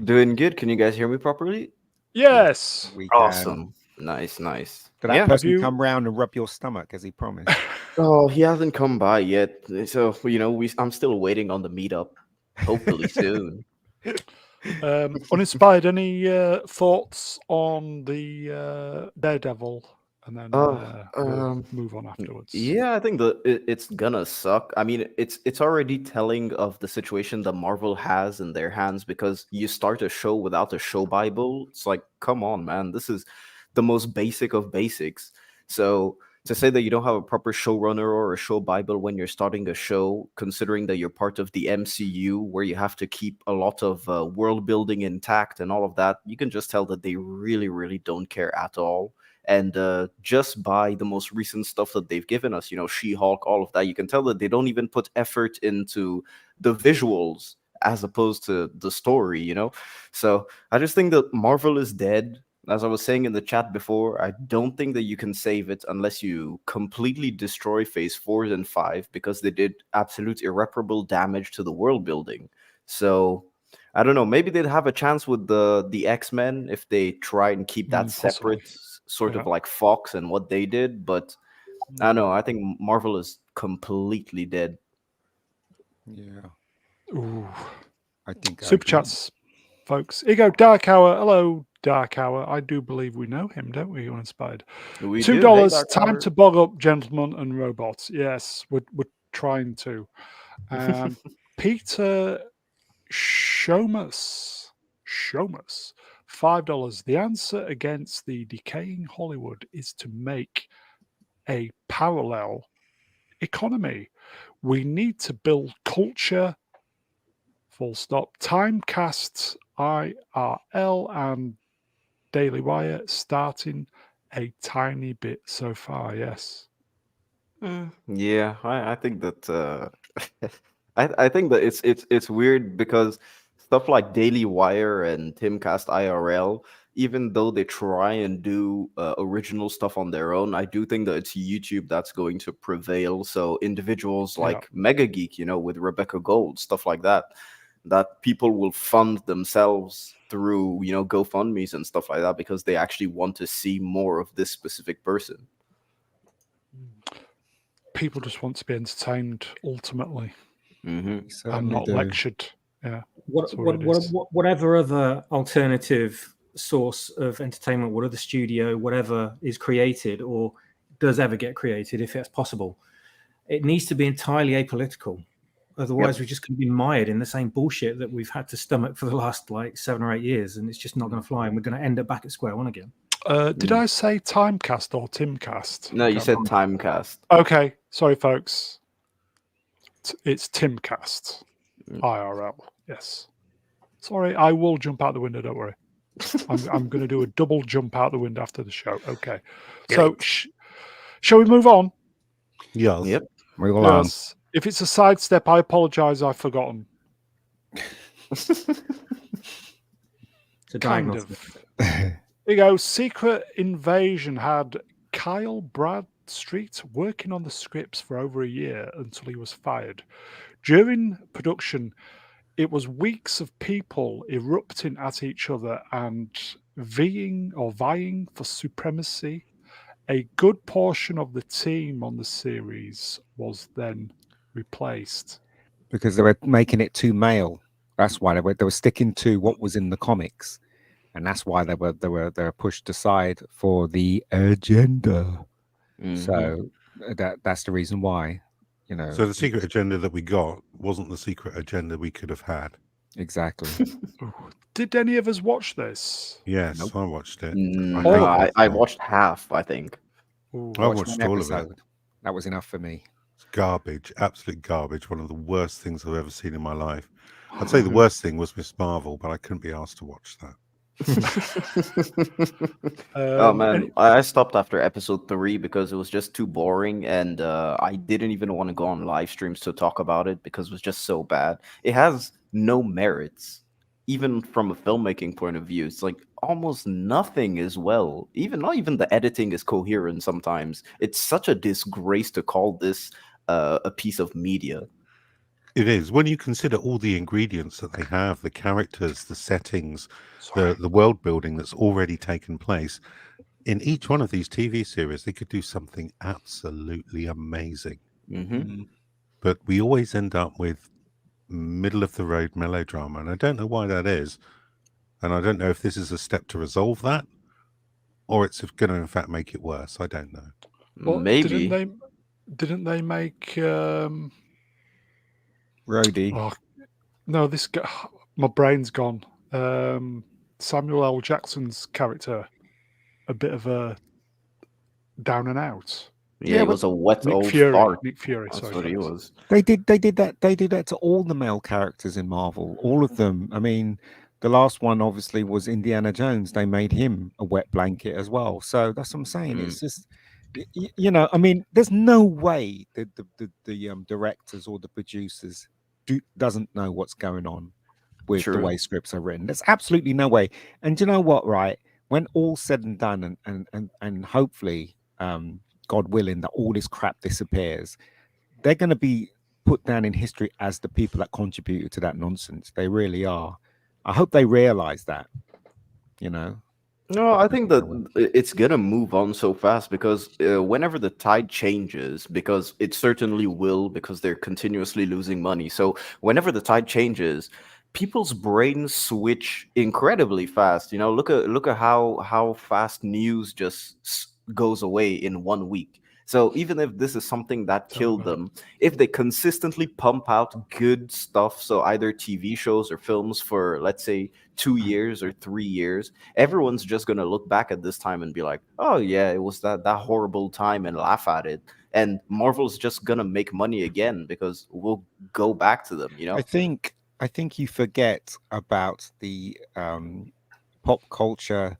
Doing good. Can you guys hear me properly? Yes. We can. Awesome. Nice. Did that person come round and rub your stomach as he promised? Oh, he hasn't come by yet. So, I'm still waiting on the meetup. Hopefully soon. Uninspired, any thoughts on the Daredevil? And then we'll move on afterwards. Yeah, I think it's gonna suck. I mean, it's already telling of the situation that Marvel has in their hands, because you start a show without a show Bible. It's like, come on, man, this is the most basic of basics. So to say that you don't have a proper showrunner or a show Bible when you're starting a show, considering that you're part of the MCU, where you have to keep a lot of world building intact and all of that, you can just tell that they really, really don't care at all. And just by the most recent stuff that they've given us, She-Hulk, all of that, you can tell that they don't even put effort into the visuals as opposed to the story, So I just think that Marvel is dead. As I was saying in the chat before, I don't think that you can save it unless you completely destroy Phase 4 and 5, because they did absolute irreparable damage to the world building. So I don't know. Maybe they'd have a chance with the X-Men if they try and keep that separate, sort of like Fox and what they did. But I don't know. I think Marvel is completely dead. Yeah. Ooh. I think super chats, folks. Here you go, Dark Hour. Hello, Dark Hour. I do believe we know him, don't we? Uninspired. $2. Hey, time to bog up, gentlemen and robots. Yes, we're trying to. Peter Shomus, $5. The answer against the decaying Hollywood is to make a parallel economy. We need to build culture. Full stop. Timecast, IRL, and Daily Wire starting a tiny bit so far. Yes. Yeah, I think that I think that it's weird, because stuff like Daily Wire and Timcast IRL, even though they try and do original stuff on their own, I do think that it's YouTube that's going to prevail. So individuals like Mega Geek, with Rebecca Gold, stuff like that people will fund themselves through, GoFundMes and stuff like that, because they actually want to see more of this specific person. People just want to be entertained, ultimately, and not lectured. Yeah. Whatever other alternative source of entertainment, what other studio, whatever is created or does ever get created, if it's possible, it needs to be entirely apolitical. Otherwise, we're just going to be mired in the same bullshit that we've had to stomach for the last 7 or 8 years, and it's just not going to fly, and we're going to end up back at square one again. Did I say Timecast or Timcast? No, you said Timecast. Okay, sorry, folks. It's Timcast, IRL. Yes. Sorry, I will jump out the window. Don't worry. I'm going to do a double jump out the window after the show. Okay. So, shall we move on? Yes. Yep. Move along. Yes. If it's a sidestep, I apologize. I've forgotten. It's a diagnosis. Here you go. Secret Invasion had Kyle Bradstreet working on the scripts for over a year until he was fired. During production, it was weeks of people erupting at each other and vying for supremacy. A good portion of the team on the series was then replaced because they were making it too male. That's why they were sticking to what was in the comics, and that's why they were pushed aside for the agenda. So that's the reason why. you know. So the secret agenda that we got wasn't the secret agenda we could have had. Exactly. Did any of us watch this? Yes, Nope. I watched it. No, I watched half, I think. Ooh. I Watched watched one all of it. episode. That was enough for me. It's garbage, absolute garbage. One of the worst things I've ever seen in my life. I'd say the worst thing was Miss Marvel, but I couldn't be asked to watch that. Oh man, I stopped after episode 3 because it was just too boring, and I didn't even want to go on live streams to talk about it because it was just so bad. It has no merits, even from a filmmaking point of view. It's like almost nothing as well. Not even the editing is coherent sometimes. It's such a disgrace to call this a piece of media. It is. When you consider all the ingredients that they have, the characters, the settings, the world building that's already taken place, in each one of these TV series, they could do something absolutely amazing. But we always end up with middle-of-the-road melodrama, and I don't know why that is. And I don't know if this is a step to resolve that, or it's going to, in fact, make it worse. I don't know. Well, Maybe. Didn't they make... Rhodey. Oh, no, this guy, my brain's gone. Samuel L. Jackson's character, a bit of a down and out. Yeah, it was a wet Nick old Fury. fart. Nick Fury. That's Sorry, what he folks. was. They did that to all the male characters in Marvel, all of them. I mean, the last one obviously was Indiana Jones. They made him a wet blanket as well. So that's what I'm saying. It's just, you know, I mean, there's no way that the directors or the producers doesn't know what's going on with the way scripts are written. There's absolutely no way. And you know what, right? When all's said and done, and hopefully, God willing, that all this crap disappears, they're going to be put down in history as the people that contributed to that nonsense. They really are. I hope they realize that, you know. No, I think that it's gonna move on so fast because whenever the tide changes, because it certainly will, because they're continuously losing money. So whenever the tide changes, people's brains switch incredibly fast. You know, look at how fast news just goes away in 1 week. So even if this is something that killed them, if they consistently pump out good stuff, so either TV shows or films for, let's say, 2 years or 3 years, everyone's just going to look back at this time and be like, oh yeah, it was that horrible time, and laugh at it. And Marvel's just going to make money again because we'll go back to them, you know? I think you forget about the pop culture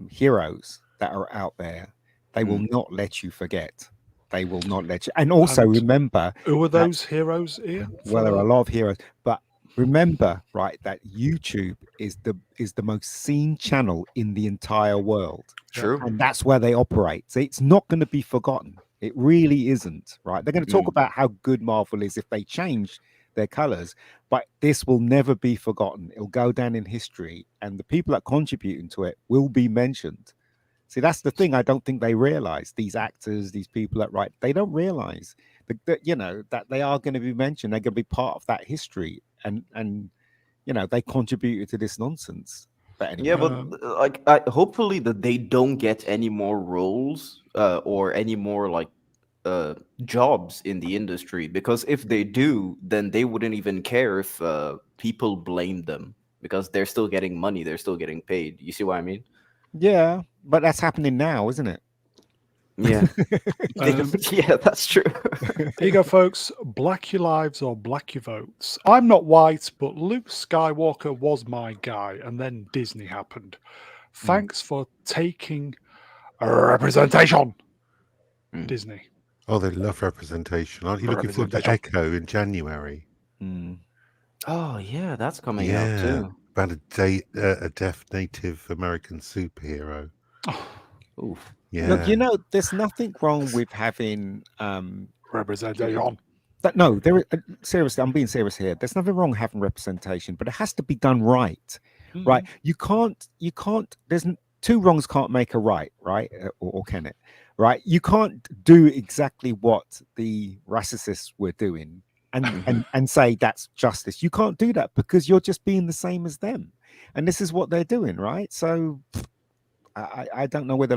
heroes that are out there. They will not let you forget. They will not let you. And also remember, who are those heroes, Ian? Well, there are a lot of heroes, but remember, right, that YouTube is the most seen channel in the entire world. True. And that's where they operate. So it's not going to be forgotten. It really isn't, right? They're going to talk about how good Marvel is if they change their colors, but this will never be forgotten. It'll go down in history, and the people that contribute to it will be mentioned. See, that's the thing. I don't think they realize, these actors, these people that write, they don't realize that, you know, that they are going to be mentioned. They're going to be part of that history, and you know, they contributed to this nonsense. But anyway. Yeah, but like, hopefully that they don't get any more roles or any more like jobs in the industry, because if they do, then they wouldn't even care if people blame them, because they're still getting money, they're still getting paid. You see what I mean? Yeah, but that's happening now, isn't it? Yeah. Yeah, that's true. Here you go, folks. Black your lives or black your votes. I'm not white, but Luke Skywalker was my guy, and then Disney happened. Thanks for taking a representation, Disney. Oh, they love representation. Aren't you looking forward to Echo in January? Oh, yeah, that's coming out too. About a deaf Native American superhero. Oof. Yeah. Look, you know, there's nothing wrong with having representation. No, there is, seriously, I'm being serious here. There's nothing wrong having representation, but it has to be done right. Right? You can't. There's two wrongs can't make a right, right? Or can it? Right? You can't do exactly what the racists were doing and say that's justice. You can't do that because you're just being the same as them, and this is what they're doing, right? So I don't know where the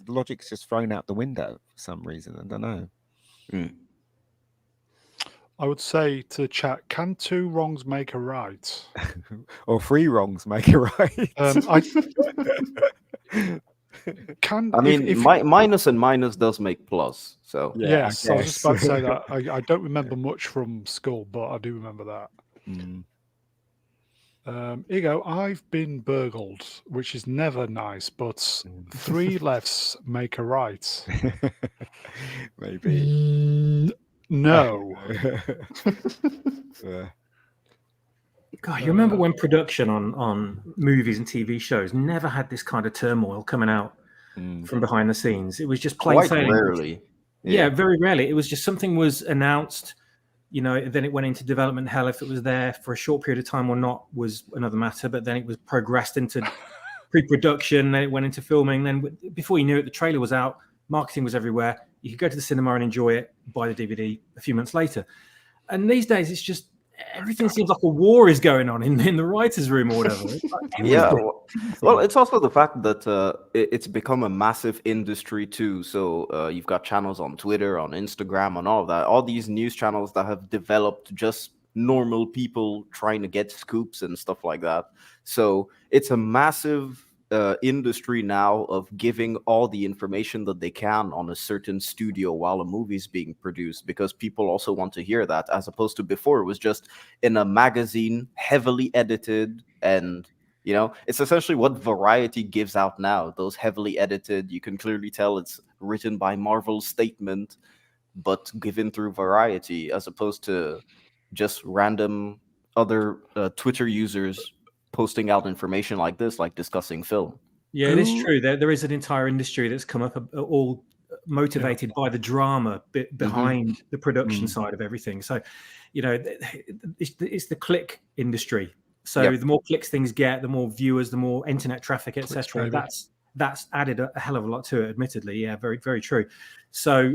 logic's just thrown out the window for some reason. I don't know. I would say to the chat, can 2 wrongs make a right? Or 3 wrongs make it right. I can. I mean, minus and minus does make plus. So Yes, I was just about to say guess. that. I don't remember much from school, but I do remember that. Mm. Here you go. I've been burgled, which is never nice, but 3 lefts make a right. Maybe. No. Yeah. God, you remember when production on movies and TV shows never had this kind of turmoil coming out from behind the scenes? It was just plain quite sailing. rarely. Yeah, very rarely. It was just something was announced, then it went into development hell. If it was there for a short period of time or not was another matter, but then it was progressed into pre-production, then it went into filming. Then before you knew it, the trailer was out, marketing was everywhere. You could go to the cinema and enjoy it, buy the DVD a few months later. And these days, it's just everything seems like a war is going on in the writer's room or whatever. Yeah, well, it's also the fact that it's become a massive industry too. So you've got channels on Twitter, on Instagram, and all of that. All these news channels that have developed just normal people trying to get scoops and stuff like that. So it's a massive industry now of giving all the information that they can on a certain studio while a movie's being produced, because people also want to hear that, as opposed to before it was just in a magazine, heavily edited, and it's essentially what Variety gives out now. Those heavily edited, you can clearly tell it's written by Marvel's statement, but given through Variety, as opposed to just random other Twitter users posting out information like this, like discussing film. Yeah, it is true. There is an entire industry that's come up, all motivated by the drama behind the production side of everything. So, it's the click industry. So the more clicks things get, the more viewers, the more internet traffic, etc. That's added a hell of a lot to it. Admittedly, yeah, very, very true. So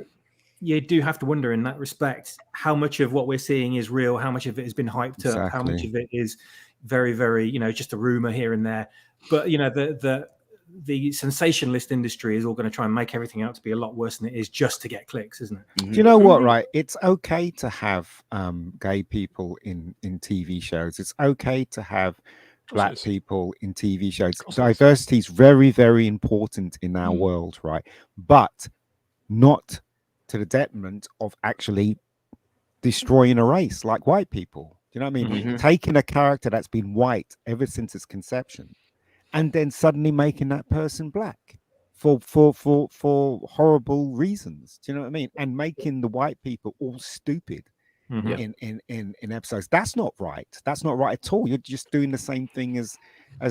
you do have to wonder in that respect how much of what we're seeing is real, how much of it has been hyped up, how much of it is very, very, just a rumor here and there. But the sensationalist industry is all going to try and make everything out to be a lot worse than it is, just to get clicks, isn't it? Do you know what, right? It's okay to have gay people in TV shows. It's okay to have black people in TV shows. Diversity is very, very important in our world, right? But not to the detriment of actually destroying a race like white people. Do you know what I mean? Taking a character that's been white ever since its conception and then suddenly making that person black for horrible reasons. Do you know what I mean? And making the white people all stupid in episodes. That's not right. That's not right at all. You're just doing the same thing as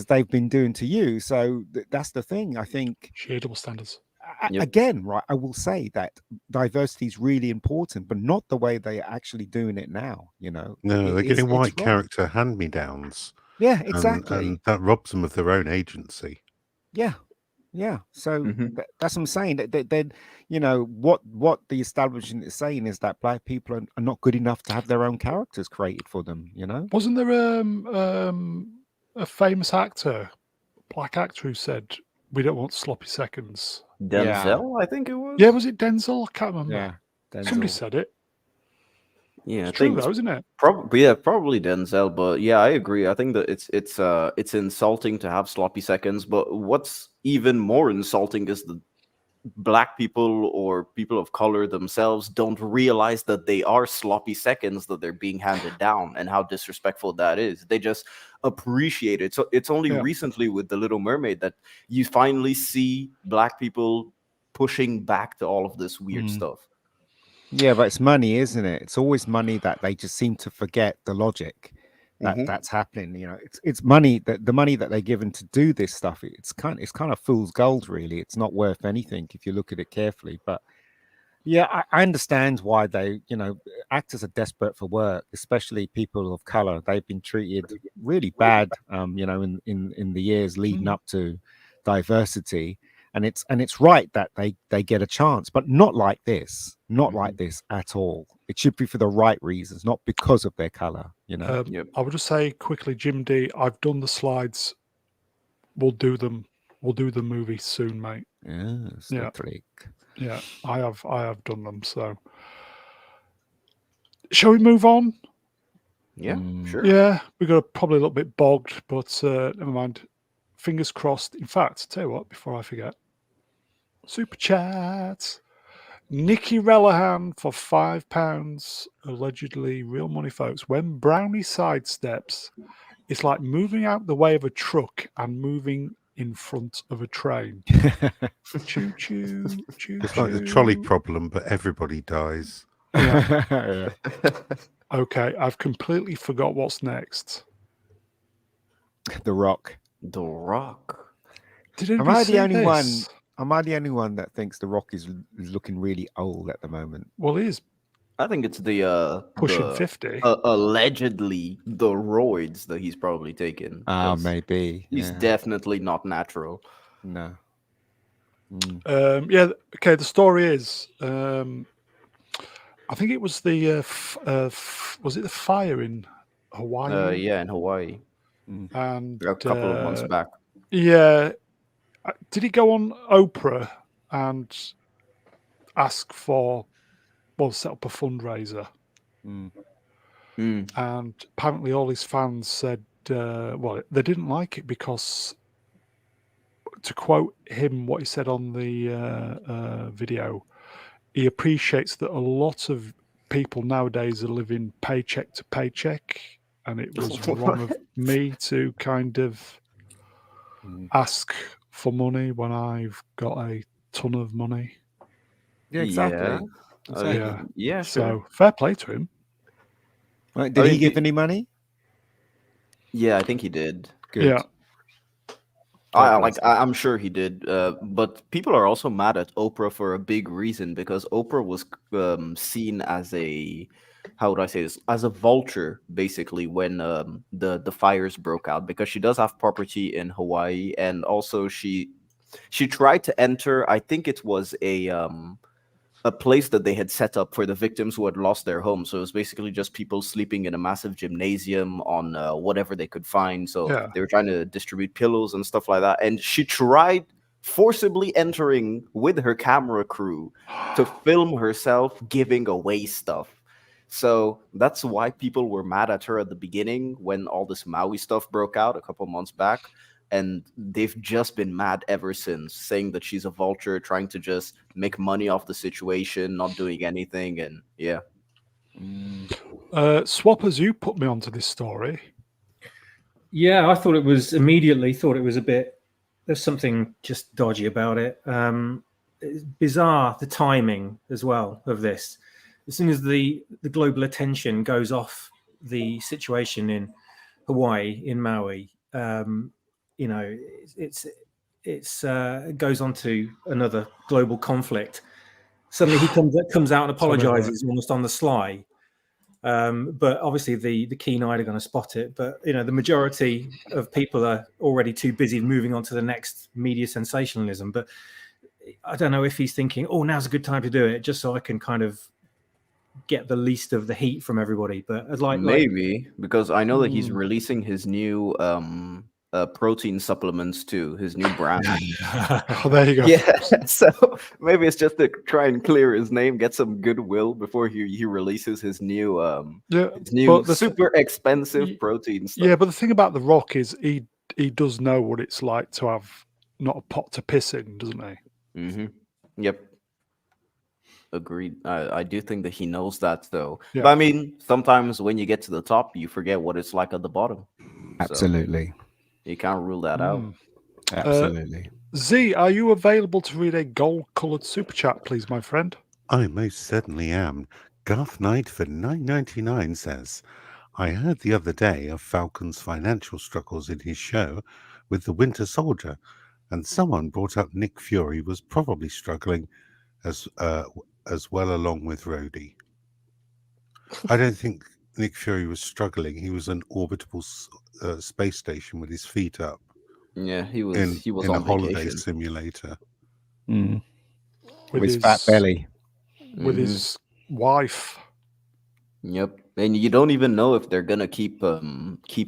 they've been doing to you. So that's the thing. I think sheer double standards. Again, right, I will say that diversity is really important, but not the way they are actually doing it now. No, they're getting white character hand-me-downs. Yeah, exactly. And that robs them of their own agency. Yeah. So that's what I'm saying. That what the establishment is saying is that black people are not good enough to have their own characters created for them. Wasn't there a famous actor, black actor, who said, "We don't want sloppy seconds"? Denzel, I think it was. Yeah, was it Denzel? I can't remember. Yeah, Denzel. Somebody said it. Yeah, it's true though, isn't it? Probably Denzel, but yeah, I agree. I think that it's insulting to have sloppy seconds, but what's even more insulting is the black people or people of color themselves don't realize that they are sloppy seconds that they're being handed down, and how disrespectful that is. They just appreciate it. So it's only recently with The Little Mermaid that you finally see black people pushing back to all of this weird stuff. Yeah, but it's money, isn't it? It's always money that they just seem to forget the logic that's happening. It's money, that the money that they're given to do this stuff. It's kind of fool's gold, really. It's not worth anything if you look at it carefully. But yeah, I understand why actors are desperate for work, especially people of color. They've been treated really bad, in the years leading up to diversity. And it's right that they get a chance, but not like this, like this at all. It should be for the right reasons, not because of their color. I would just say quickly, Jim D, I've done the slides. We'll do them. We'll do the movie soon, mate. Yeah. Yeah, I have done them. So Shall we move on? Yeah, sure. Yeah, we got probably a little bit bogged, but never mind. Fingers crossed. In fact, tell you what, before I forget, super chat. Nikki Rellahan for £5, allegedly real money, folks. When Brownie sidesteps, it's like moving out the way of a truck and moving in front of a train. Choo choo, choo. It's like the trolley problem, but everybody dies. Yeah. Okay, I've completely forgot what's next. The Rock. The Rock. Did anybody see this? Am I the only one that thinks The Rock is looking really old at the moment? Well, he is. I think it's the pushing 50. Allegedly the roids that he's probably taken. Maybe. He's definitely not natural. No. Yeah. Okay. The story is, I think it was the was it the fire in Hawaii? Yeah, in Hawaii. And a couple of months back. Yeah. Did he go on Oprah and ask for, set up a fundraiser? And apparently all his fans said, they didn't like it because, to quote him, what he said on the video, he appreciates that a lot of people nowadays are living paycheck to paycheck, and it was wrong of me to kind of ask for money when I've got a ton of money. Yeah, exactly. Yeah, sure. So fair play to him. Right, did he give any money? Yeah, I think he did. Good. Yeah. I'm sure he did. But people are also mad at Oprah for a big reason, because Oprah was seen as a, how would I say this, as a vulture basically when the fires broke out, because she does have property in Hawaii, and also she tried to enter, I think it was a place that they had set up for the victims who had lost their homes. So it was basically just people sleeping in a massive gymnasium on whatever they could find. So they were trying to distribute pillows and stuff like that. And she tried forcibly entering with her camera crew to film herself giving away stuff. So that's why people were mad at her at the beginning when all this Maui stuff broke out a couple months back. And they've just been mad ever since, saying that she's a vulture trying to just make money off the situation, not doing anything. And yeah. Swappers, you put me onto this story. Yeah, I thought it was a bit, there's something just dodgy about it. It's bizarre, the timing as well of this. As soon as the global attention goes off the situation in Hawaii, in Maui, it goes on to another global conflict. Suddenly he comes out and apologizes almost on the sly. But obviously the keen-eyed are going to spot it. But the majority of people are already too busy moving on to the next media sensationalism. But I don't know if he's thinking, oh, now's a good time to do it, just so I can kind of get the least of the heat from everybody. But maybe because I know that he's releasing his new protein supplements too, his new brand. Oh, there you go. Yeah, so maybe it's just to try and clear his name, get some goodwill before he releases his new super expensive protein stuff. Yeah, but the thing about The Rock is he does know what it's like to have not a pot to piss in, doesn't he? Mm-hmm. Yep. Agreed. I do think that he knows that, though. Yeah. But I mean, sometimes when you get to the top, you forget what it's like at the bottom. Absolutely. So you can't rule that out. Absolutely. Z, are you available to read a gold-coloured super chat, please, my friend? I most certainly am. Garth Knight for $9.99 says, I heard the other day of Falcon's financial struggles in his show with The Winter Soldier, and someone brought up Nick Fury was probably struggling as well along with Rhodey. I don't think Nick Fury was struggling. He was an orbitable space station with his feet up. Yeah, he was in on a holiday vacation. simulator. With his fat belly. With his wife. Yep. And you don't even know if they're gonna keep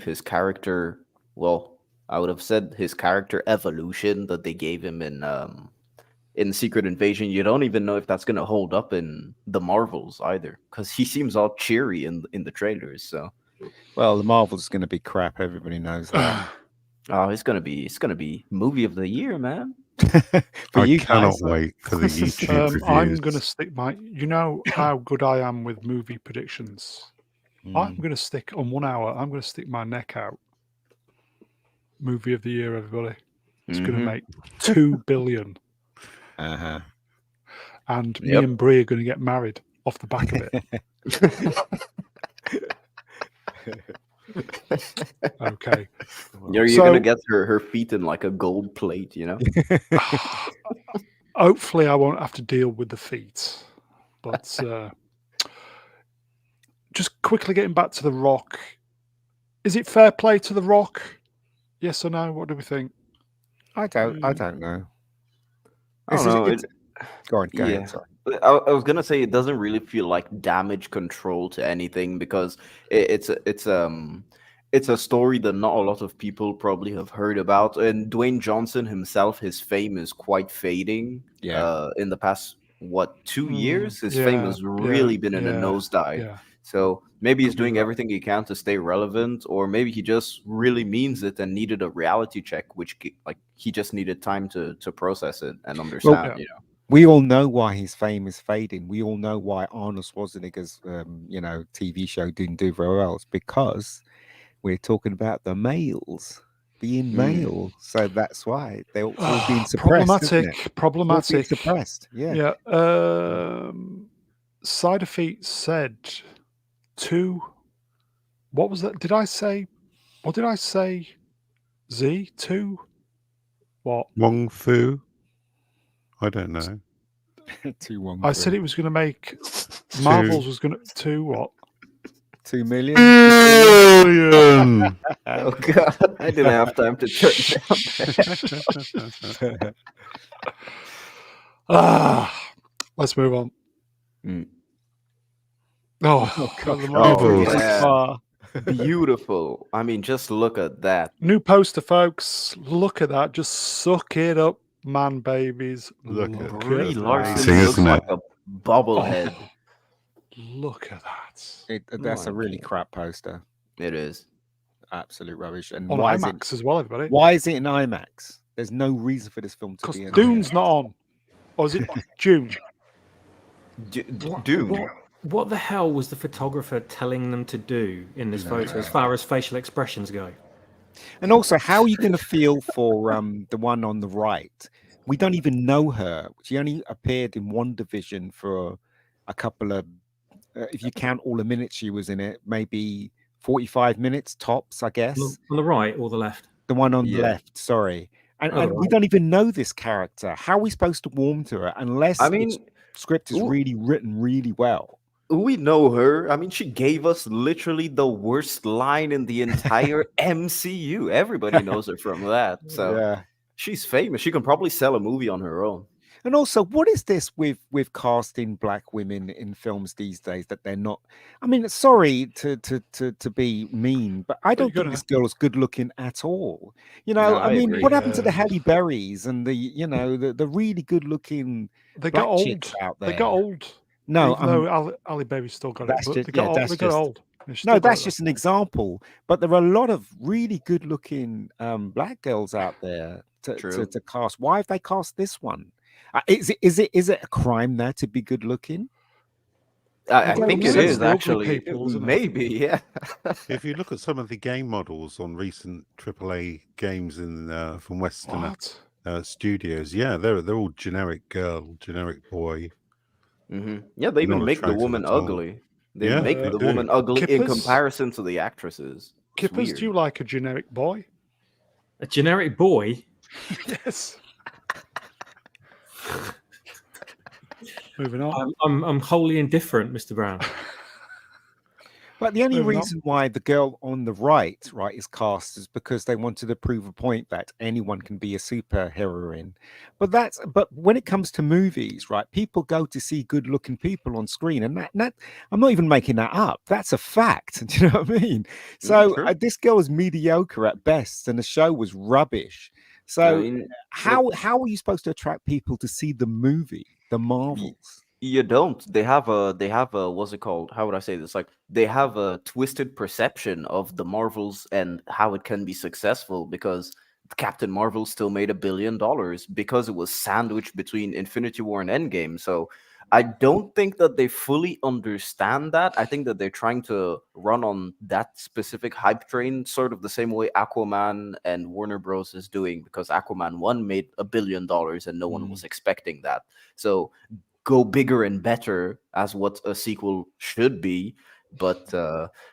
his character. Well, I would have said his character evolution that they gave him in in Secret Invasion, you don't even know if that's gonna hold up in the Marvels either, because he seems all cheery in the trailers. So, well, the Marvel's going to be crap. Everybody knows that. oh, it's gonna be movie of the year, man. For I you cannot guys, wait for the YouTube reviews. I'm going to stick you know how good I am with movie predictions. I'm going to stick on 1 hour. I'm going to stick my neck out. Movie of the year, everybody. It's going to make 2 billion. Uh-huh. And me and Brie are going to get married off the back of it. Okay. You're gonna get her feet in like a gold plate, you know. Hopefully, I won't have to deal with the feet. But just quickly getting back to The Rock, is it fair play to The Rock? Yes or no? What do we think? I don't know. I don't know. Go ahead. Sorry. I was gonna say it doesn't really feel like damage control to anything, because it's a story that not a lot of people probably have heard about. And Dwayne Johnson himself, his fame is quite fading. Yeah. In the past 2 years, his fame has really been in a nosedive. Yeah. So maybe he's doing everything he can to stay relevant, or maybe he just really means it and needed a reality check, which he just needed time to process it and understand. You know. We all know why his fame is fading. We all know why Arnold Schwarzenegger's, TV show didn't do very well. It's because we're talking about the males being male, so that's why they're all being suppressed. Problematic. Suppressed. Yeah. Yeah. Side of Feet said 2. What was that? What did I say? Z 2. What? Wong Fu. I don't know. 2 1. I said it was going to make Marvels was going to 2 what? 2 million. Billion. Oh God, I didn't have time to turn down. Let's move on. Oh God. Beautiful. I mean, just look at that. New poster, folks. Look at that. Just suck it up, man babies. Look at Brie that. Larson looks like a bobblehead. Look at that. That's a really crap poster. It is. Absolute rubbish. And on why IMAX as well, everybody. Why is it in IMAX? There's no reason for this film to be in Dune's IMAX. not on. Or is it June? Dune. What the hell was the photographer telling them to do in this photo as far as facial expressions go? And also, how are you going to feel for the one on the right? We don't even know her. She only appeared in one division for a couple of, if you count all the minutes she was in it, maybe 45 minutes tops, I guess. On the right or the left? The one on the left, sorry. And we don't even know this character. How are we supposed to warm to her unless the script is really written really well? We know her. I mean, she gave us literally the worst line in the entire MCU. Everybody knows her from that. So she's famous. She can probably sell a movie on her own. And also, what is this with casting black women in films these days that they're not? I mean, sorry to be mean, but I don't think this girl is good looking at all. You know, I mean, agree. What happened to the Halle Berrys and the really good looking black chicks out there? They got old. No, Ali Berry's still got it. They got old. No, that's just an example. But there are a lot of really good-looking black girls out there to cast. Why have they cast this one? Is it a crime there to be good-looking? I think it is actually. Maybe, yeah. If you look at some of the game models on recent AAA games from Western studios, they're all generic girl, generic boy. Mm-hmm. Yeah, they even make the woman ugly. They make the woman ugly in comparison to the actresses. Kippers, do you like a generic boy? A generic boy? Yes. Moving on. I'm wholly indifferent, Mr. Brown. But the only reason why the girl on the right is cast is because they wanted to prove a point that anyone can be a superheroine. But when it comes to movies, people go to see good-looking people on screen, and that I'm not even making that up. That's a fact. Do you know what I mean? So this girl was mediocre at best, and the show was rubbish. So I mean, how are you supposed to attract people to see the movie, the Marvels? you don't. They have a what's it called? How would I say this? Like they have a twisted perception of the Marvels and how it can be successful because Captain Marvel still made $1 billion because it was sandwiched between Infinity War and Endgame. So I don't think that they fully understand that. I think that they're trying to run on that specific hype train, sort of the same way Aquaman and Warner Bros. Is doing, because Aquaman 1 made $1 billion and no one was expecting that. So go bigger and better as what a sequel should be. But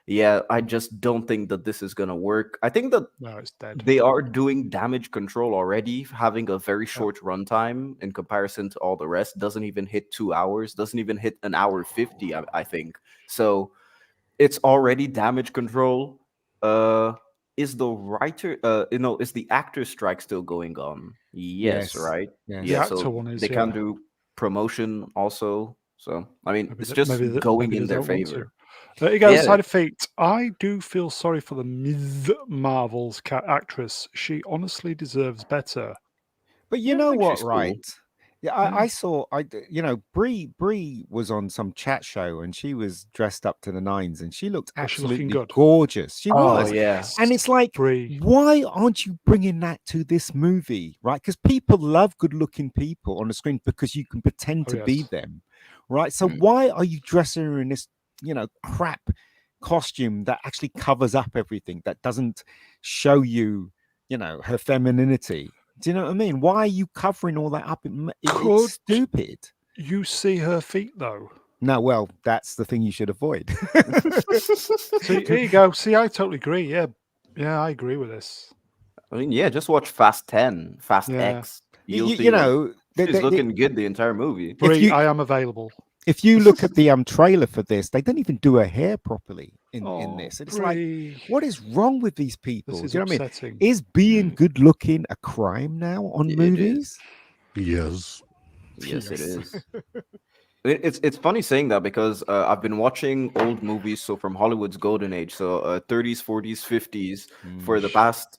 yeah, I just don't think that this is gonna work. I think that No, it's dead. they are doing damage control already, having a very short runtime in comparison to all the rest. Doesn't even hit 2 hours, doesn't even hit an hour 50, I think. So it's already damage control. Is the writer is the actor strike still going on? Yes, Yes. right? Yes. Yeah, The actor so one is, they can yeah. do promotion also. So I mean, Maybe it's they, just going maybe in they their don't want to. favor. There you go, Yeah. side effect. I do feel sorry for the Ms. Marvel's actress. She honestly deserves better. But you Yeah, I know think what, she's cool. right? Yeah, I saw. Bree was on some chat show and she was dressed up to the nines and she looked Was she looking absolutely good? gorgeous. She Oh was, yeah. and it's like, Brie. why aren't you bringing that to this movie, right? Because people love good-looking people on the screen because you can pretend Oh, to be yes. them, right? So Mm. why are you dressing her in this, crap costume that actually covers up everything, that doesn't show you, her femininity? Do you know what I mean? Why are you covering all that up? It's Could stupid. you see her feet, though? No, well, that's the thing you should avoid. See, here you go. See, I totally agree. Yeah, I agree with this. I mean, yeah, just watch Fast 10, Fast Yeah. X. You'll you see like know, she's looking good the entire movie. Brie, I am available. if you look at the trailer for this, they don't even do her hair properly in this. It's Brie. like, what is wrong with these people? This is Do you know what I mean? upsetting. Is being good looking a crime now on It movies? Yes. Yes, it Yes. is. It's funny saying that because I've been watching old movies, so from Hollywood's golden age, so 30s, 40s, 50s, for the past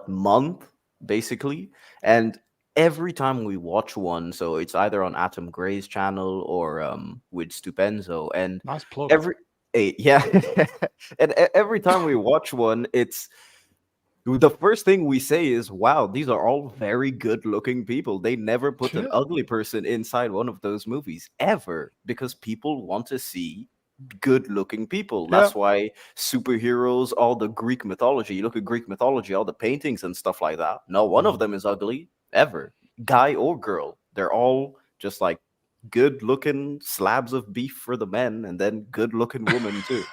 month basically, and every time we watch one, so it's either on Atom Gray's channel or with Stupenzo, and Nice plug. yeah, and every time we watch one, it's the first thing we say is, wow, these are all very good looking people. They never put an ugly person inside one of those movies ever, because people want to see good looking people. That's why superheroes, all the Greek mythology, you look at Greek mythology, all the paintings and stuff like that, no one of them is ugly ever, guy or girl. They're all just like good looking slabs of beef for the men, and then good looking women too.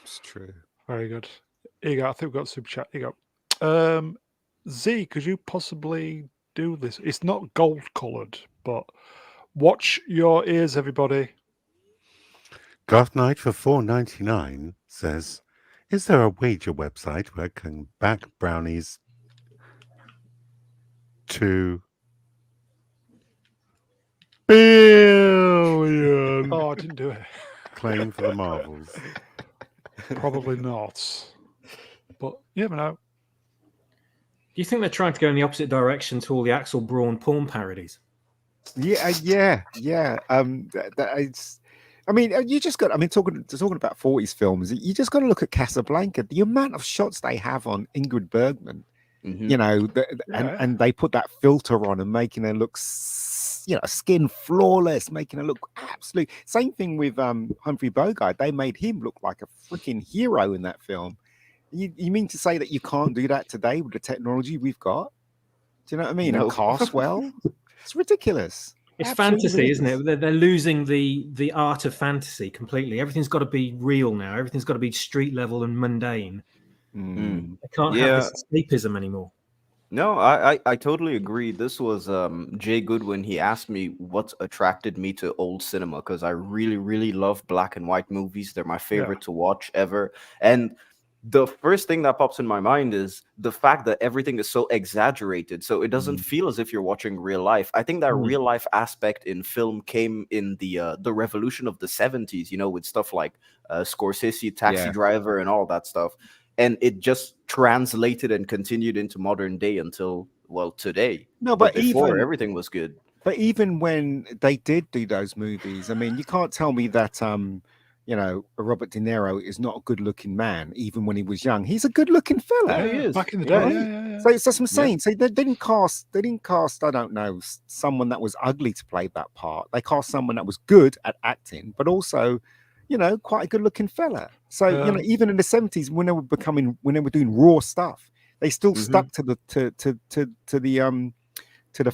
It's true. Very good. Here you go. I think we've got super chat. Here you go. Z, could you possibly do this? It's not gold coloured, but watch your ears, everybody. Goth Knight for $4.99 says, "Is there a wager website where I can back brownies to billion Oh, I didn't do it. claim for the Marvels?" Probably not. But you never know. Do you think they're trying to go in the opposite direction to all the Axel Braun porn parodies? Yeah. It's. I mean, you just got. I mean, talking about 40s films, you just got to look at Casablanca. The amount of shots they have on Ingrid Bergman, and they put that filter on and making her look, skin flawless, making her look absolute. Same thing with Humphrey Bogart. They made him look like a freaking hero in that film. You mean to say that you can't do that today with the technology we've got? Do you know what I mean? No. And cast well, it's ridiculous. It's Absolutely fantasy, ridiculous. isn't it? They're losing the art of fantasy completely. Everything's got to be real now. Everything's got to be street level and mundane. They can't have this escapism anymore. No, I totally agree. This was Jay Goodwin. He asked me what attracted me to old cinema, because I really, really love black and white movies. They're my favorite to watch ever. And the first thing that pops in my mind is the fact that everything is so exaggerated, so it doesn't feel as if you're watching real life. I think that real life aspect in film came in the revolution of the 70s, with stuff like Scorsese, Taxi Driver, and all that stuff. and it just translated and continued into modern day until today. No, But but before, even everything was good. But even when they did do those movies, I mean, you can't tell me that Robert De Niro is not a good-looking man, even when he was young. He's a good-looking fella. Yeah, he is. Back in the Yeah. day, Right? yeah. So that's what I'm saying. So they didn't cast, I don't know, someone that was ugly to play that part. They cast someone that was good at acting, but also, quite a good-looking fella. So even in the 70s, when they were doing raw stuff, they still stuck to the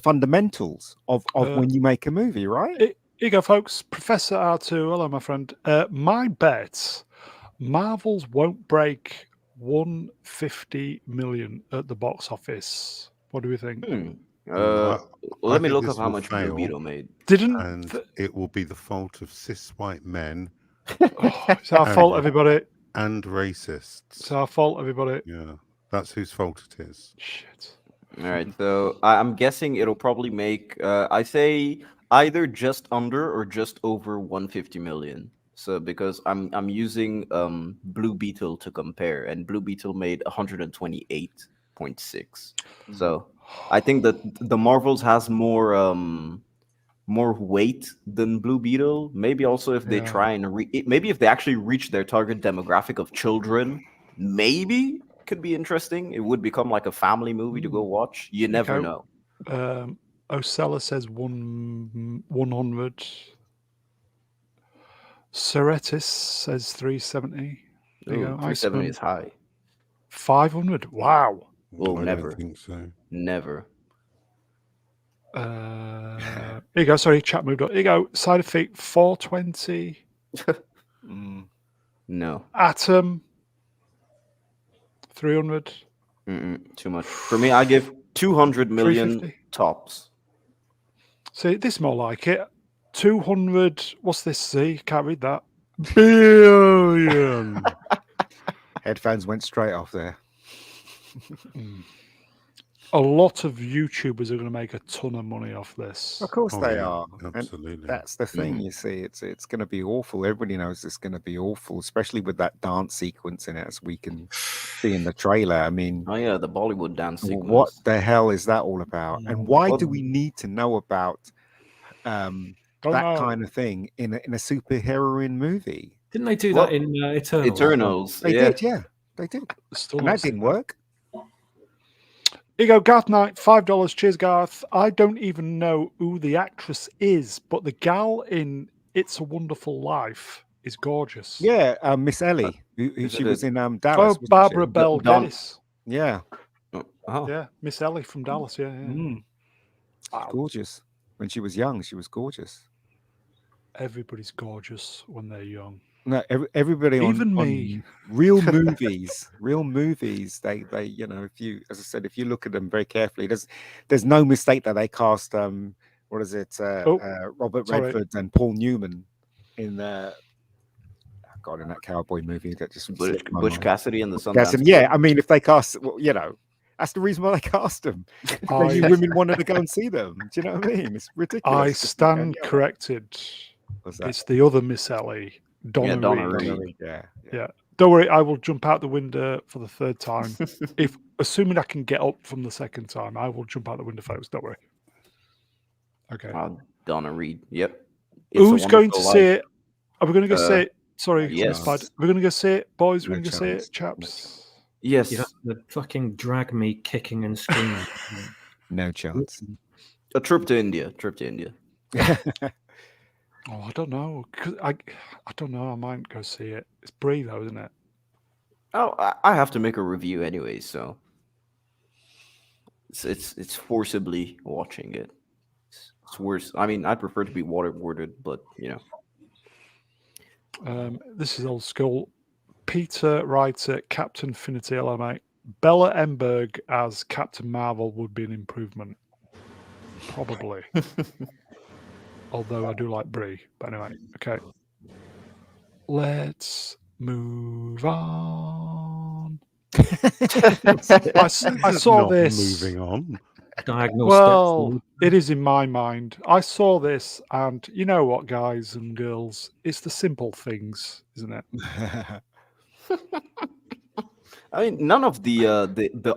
fundamentals of when you make a movie, right? Here you go, folks. Professor R2, hello, my friend. My bet, Marvels won't break 150 million at the box office. What do we think? Let me look up how much Blue Beetle made. And it will be the fault of cis white men. It's our fault, everybody. And racists. It's our fault, everybody. Yeah, that's whose fault it is. Shit. All right, so I'm guessing it'll probably make, I say either just under or just over 150 million. So because I'm using Blue Beetle to compare, and Blue Beetle made 128.6. So I think that the Marvels has more weight than Blue Beetle. Maybe also if they try and maybe if they actually reach their target demographic of children, maybe could be interesting. It would become like a family movie to go watch. You never know. Osella says 100. Seretis says 370. There you go. 370 is high. 500. Wow. Well, I never. don't think so. Never. Here you go. Sorry, chat moved up. Here you go. Side of feet 420. No. Atom 300. Too much. For me, I give 200 million tops. See, this is more like it. 200. What's this? See, can't read that. Billion. Headphones went straight off there. A lot of YouTubers are going to make a ton of money off this. Of course they are. Absolutely. And that's the thing, you see. It's going to be awful. Everybody knows it's going to be awful, especially with that dance sequence in it, as we can see in the trailer. I mean, oh yeah, the Bollywood dance sequence. What the hell is that all about? And why do we need to know about kind of thing in a superheroine movie? Didn't they do that in Eternals? Eternals. They did, yeah. They did. And that didn't work. Here you go, Garth Knight, $5. Cheers, Garth. I don't even know who the actress is, but the gal in It's a Wonderful Life is gorgeous. Yeah, Miss Ellie, who she was in Dallas. Oh, Barbara Bell Geddes. Yeah. Oh. Yeah, Miss Ellie from Dallas, yeah. Wow. Gorgeous. When she was young, she was gorgeous. Everybody's gorgeous when they're young. No, everybody even on me. Real movies. They if you look at them very carefully, there's no mistake that they cast Robert Redford and Paul Newman in in that cowboy movie that just Butch Cassidy and the Sundance. Yeah, I mean, if they cast, that's the reason why they cast them. You women wanted to go and see them. Do you know what I mean? It's ridiculous. I stand corrected. It's the other Miss Ellie. Donna Reed. Yeah. Don't worry, I will jump out the window for the third time. Assuming I can get up from the second time, I will jump out the window, folks. Don't worry. Okay. Donna Reed. Yep. Who's going to see it? Are we going to go see it? Sorry, yes. We're going to go see it, boys. We're going to go see it, chaps. Yes. You have to fucking drag me kicking and screaming. No chance. A trip to India. Oh, I don't know. I don't know. I might go see it. It's Brie, though, isn't it? Oh, I have to make a review anyway, so it's forcibly watching it. It's worse. I mean, I prefer to be waterboarded, but This is old school. Peter writes it. Captain Finity, hello, mate. Bella Emberg as Captain Marvel would be an improvement, probably. Although I do like Brie. But anyway, okay. Let's move on. I saw this. Moving on. Well, it is in my mind. I saw this, and you know what, guys and girls? It's the simple things, isn't it? I mean, none of the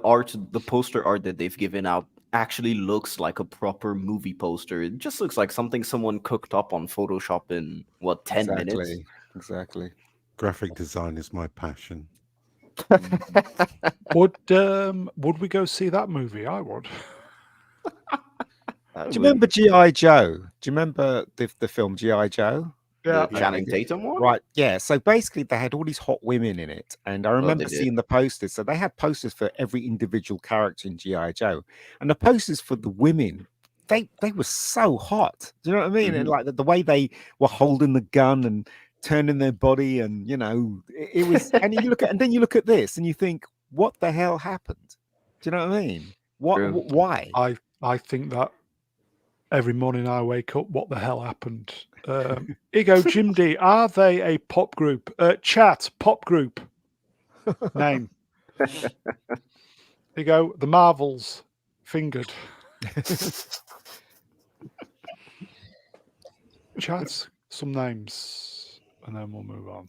art, the poster art that they've given out actually looks like a proper movie poster. It just looks like something someone cooked up on Photoshop in 10 minutes. Exactly. Graphic design is my passion. Would we go see that movie? I would. Do you remember G.I. Joe? Do you remember the film G.I. Joe? The Channing Tatum one? Right, yeah. So basically, they had all these hot women in it, and I remember seeing the posters. So they had posters for every individual character in G.I. Joe, and the posters for the women, they were so hot. Do you know what I mean? And like the way they were holding the gun and turning their body, and it was. And you look at, and then you look at this, and you think, what the hell happened? Do you know what I mean? Why? I think that every morning I wake up, what the hell happened? Here you go, Jim D. Are they a pop group? Chat, pop group. Name. Here you go, the Marvels. Fingered. Chat, some names, and then we'll move on.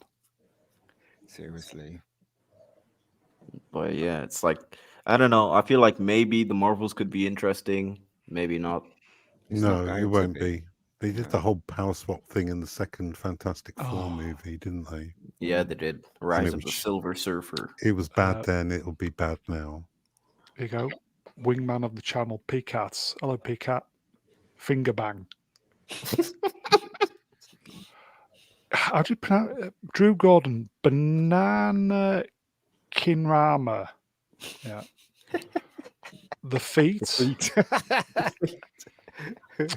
Seriously. But yeah, it's like, I don't know. I feel like maybe the Marvels could be interesting. Maybe not. No, it won't be. They did the whole power swap thing in the second Fantastic Four movie, didn't they? Yeah, they did. Rise of the Silver Surfer. It was bad then. It'll be bad now. Here you go. Wingman of the channel, P-Cats. Hello, P-Cat. Finger bang. How do you pronounce it? Drew Gordon. Banana Kinrama. Yeah. The feet.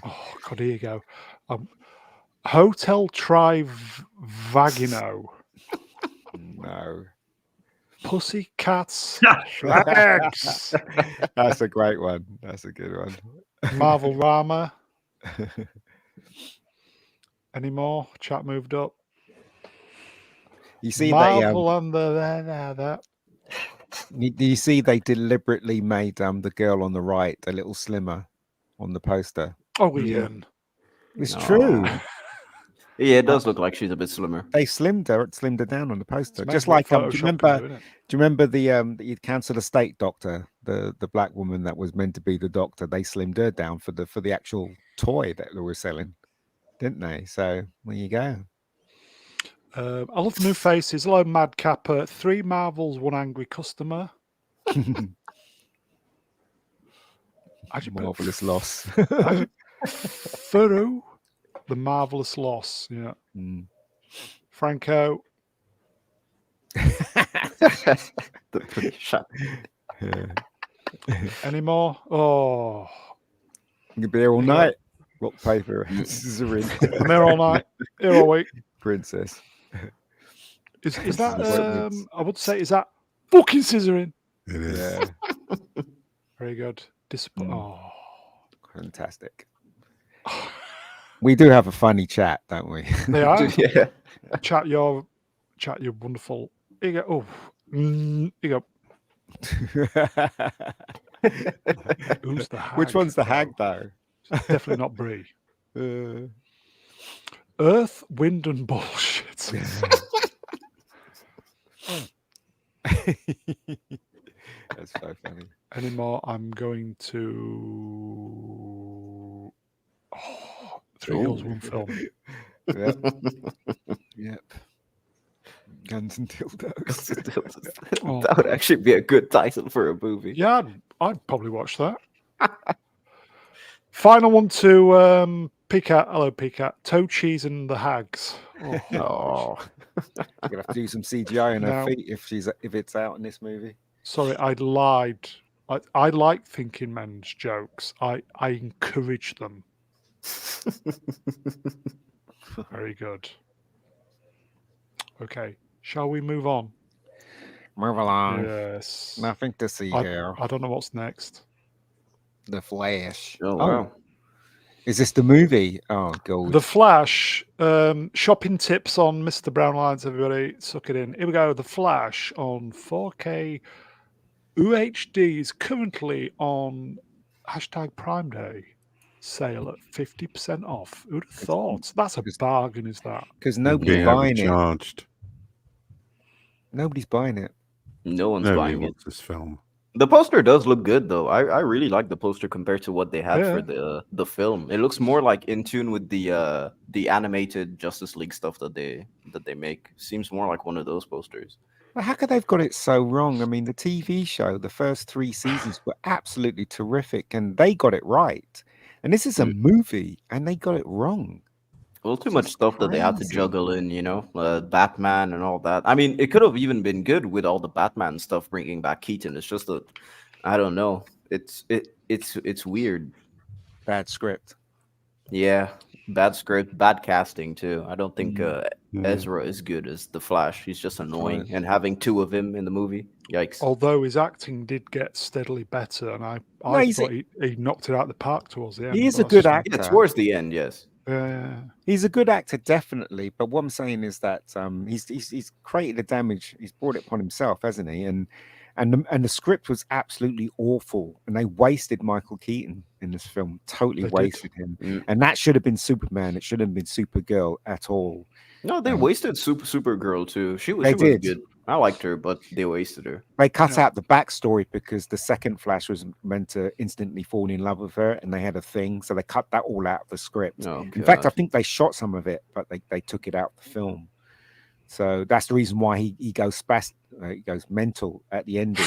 Oh, God, here you go. Hotel Vagino. No. Pussycats. Flags. That's a great one. That's a good one. Marvel Rama. Any more? Chat moved up. You see Marvel and the you see they deliberately made the girl on the right a little slimmer on the poster. Oh, Ian. It's true. Yeah, it does look like she's a bit slimmer. They slimmed her down on the poster. Just like do you remember the Council of State doctor, the black woman that was meant to be the doctor? They slimmed her down for the actual toy that they were selling, didn't they? So there you go. I love the new faces. Hello, Madcap. 3 Marvels, 1 angry customer. Marvelous loss. Furu, the marvelous loss. Yeah. Franco. Any more? Oh, you can be here all night. Rock, paper, scissors. I'm here all night. Here all week. Princess. Is that? I would say, is that fucking scissoring? It is. Yeah. Very good. Oh, fantastic. We do have a funny chat, don't we? They are. Yeah. Chat, you're wonderful. Here you go. Oh, here you go. Who's the hag? Which one's the hag, though? It's definitely not Brie. Earth, wind, and bullshit. That's so funny. Any more? I'm going to. Oh, 3 Girls, 1 Film. Yep. Guns and dildos. That would actually be a good title for a movie. Yeah, I'd probably watch that. Final one to P-Cat. Hello, P-Cat. Toe Cheese and the Hags. Oh. You're gonna have to do some CGI on her feet if it's out in this movie. Sorry, I lied. I like thinking men's jokes. I encourage them. Very good. Okay, shall we move on? Move along. Yes. Nothing to see here. I don't know what's next. The Flash. Oh, wow. Is this the movie? Oh, God. The Flash. Shopping tips on Mr. Brown Lines, everybody. Suck it in. Here we go. The Flash on 4K UHD is currently on #Prime Day sale at 50% off. Who'd have thought? That's a bargain, is that? Because nobody's buying it. Charged. Nobody's buying it. No one's Nobody buying it. wants this film. The poster does look good though. I really like the poster compared to what they had for Yeah. the film. It looks more like in tune with the animated Justice League stuff that they make. Seems more like one of those posters. But how could they've got it so wrong? I mean, the TV show, the first 3 seasons were absolutely terrific, and they got it right. And this is a movie, and they got it wrong. Well, too It's much just stuff that they had to crazy. juggle in, Batman and all that. I mean, it could have even been good with all the Batman stuff bringing back Keaton. It's just that I don't know. It's weird. Bad script. Yeah, bad script, bad casting too. I don't think Ezra is good as the Flash. He's just annoying, and having 2 of him in the movie, yikes. Although his acting did get steadily better, and I thought he knocked it out of the park towards the end. He is a good actor. Yeah, towards the end, yes. He's a good actor, definitely. But what I'm saying is that he's created the damage. He's brought it upon himself, hasn't he? And the script was absolutely awful, and they wasted Michael Keaton in this film. Totally wasted him. And that should have been Superman. It shouldn't have been Supergirl at all. No, they wasted Supergirl too. She was good. I liked her, but they wasted her. They cut out the backstory because the second Flash was meant to instantly fall in love with her, and they had a thing, so they cut that all out of the script. Oh, in fact, I think they shot some of it, but they took it out of the film. So that's the reason why he goes he goes mental at the ending.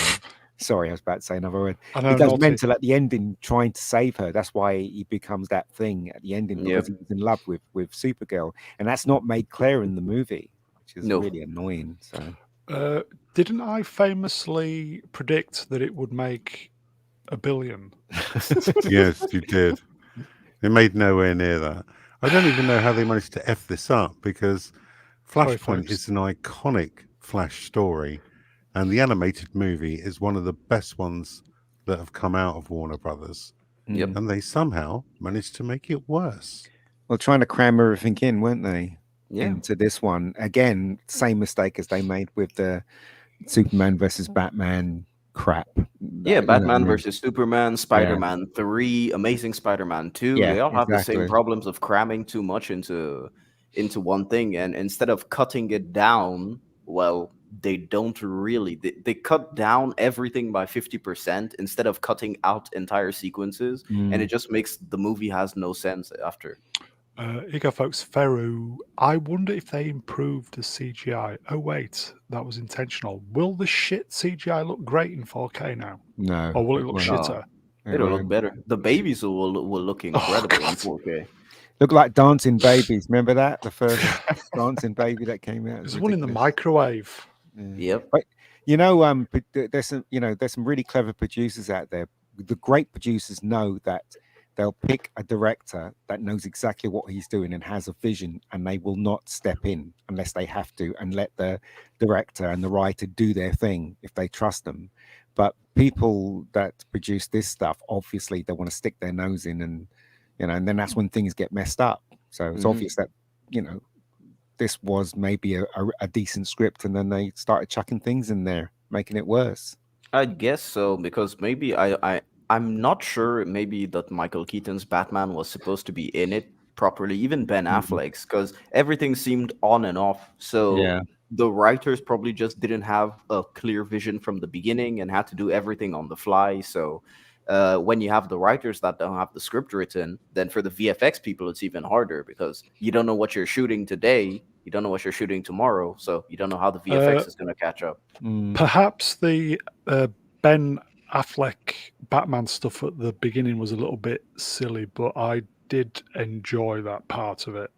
Sorry, I was about to say another word. He goes mental at the ending trying to save her. That's why he becomes that thing at the ending, because he's in love with Supergirl, and that's not made clear in the movie, which is really annoying. So. Didn't I famously predict that it would make $1 billion? Yes, you did. It made nowhere near that. I don't even know how they managed to F this up, because Flashpoint is an iconic Flash story, and the animated movie is one of the best ones that have come out of Warner Brothers. Yep. And they somehow managed to make it worse. Well, trying to cram everything in, weren't they? Yeah. Into this one. Again, same mistake as they made with the Superman versus Batman crap. Yeah, Batman versus Superman, Spider-Man 3, Amazing Spider-Man 2. They all have the same problems of cramming too much into one thing. And instead of cutting it down, well, they don't really. They cut down everything by 50% instead of cutting out entire sequences. And it just makes the movie has no sense after. Here you go, folks. Feru, I wonder if they improved the CGI. Oh, wait, that was intentional. Will the shit CGI look great in 4K now? No. Or will it look shitter? It'll look better. The babies will look incredible in 4K. Look like Dancing Babies. Remember that? The first Dancing Baby that came out. There's one in the microwave. Yep. But, there's some really clever producers out there. The great producers know that they'll pick a director that knows exactly what he's doing and has a vision, and they will not step in unless they have to, and let the director and the writer do their thing if they trust them. But people that produce this stuff, obviously they want to stick their nose in, and and then that's when things get messed up. So it's obvious that this was maybe a decent script, and then they started chucking things in there, making it worse. I guess so, because maybe I'm not sure maybe that Michael Keaton's Batman was supposed to be in it properly, even Ben Affleck's, because everything seemed on and off. So the writers probably just didn't have a clear vision from the beginning and had to do everything on the fly. So when you have the writers that don't have the script written, then for the VFX people, it's even harder, because you don't know what you're shooting today. You don't know what you're shooting tomorrow. So you don't know how the VFX is going to catch up. Perhaps the Ben Affleck Batman stuff at the beginning was a little bit silly, but I did enjoy that part of it.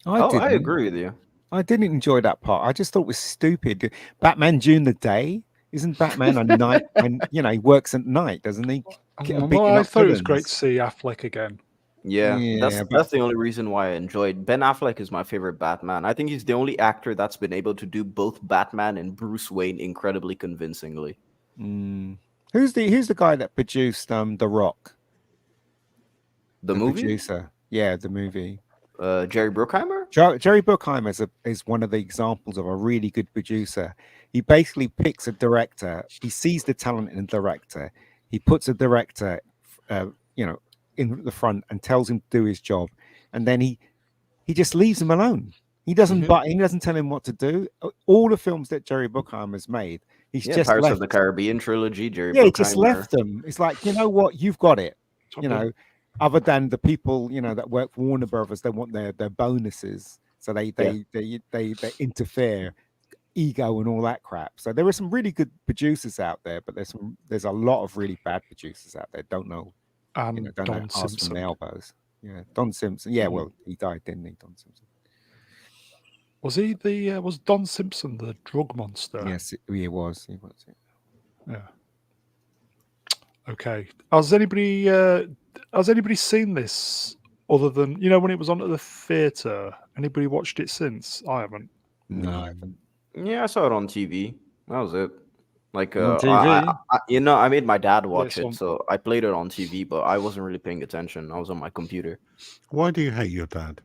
I agree with you. I didn't enjoy that part. I just thought it was stupid. Batman during the day? Isn't Batman a night? And he works at night, doesn't he? I thought it was great to see Affleck again. Yeah, that's the only reason why I enjoyed. Ben Affleck is my favorite Batman. I think he's the only actor that's been able to do both Batman and Bruce Wayne incredibly convincingly. Who's the guy that produced The Rock? The movie? Producer. Yeah, the movie. Jerry Bruckheimer? Jerry Bruckheimer is one of the examples of a really good producer. He basically picks a director. He sees the talent in a director. He puts a director, in the front and tells him to do his job, and then he just leaves him alone. He doesn't he doesn't tell him what to do. All the films that Jerry Bruckheimer has made, He's Yeah, just Pirates left. of the Caribbean trilogy, Jerry Yeah, he just Bruckheimer. left them. It's like, you know what, you've got it. You know, other than the people, you know, that work for Warner Brothers, they want their bonuses, so they interfere, ego and all that crap. So there are some really good producers out there, but there's a lot of really bad producers out there. Don't know, And you know, don't Don know, ask Simpson. from the elbows. Yeah, Don Simpson. Yeah, well, he died, didn't he, Don Simpson? Was he was Don Simpson the drug monster? Yes, he was. He was. Yeah. Okay. Has anybody seen this other than, you know, when it was on at the theatre? Anybody watched it since? I haven't. No, I haven't. Yeah, I saw it on TV. That was it. Like, On TV? you know, I made my dad watch Yes, it, so I played it on TV, but I wasn't really paying attention. I was on my computer. Why do you hate your dad?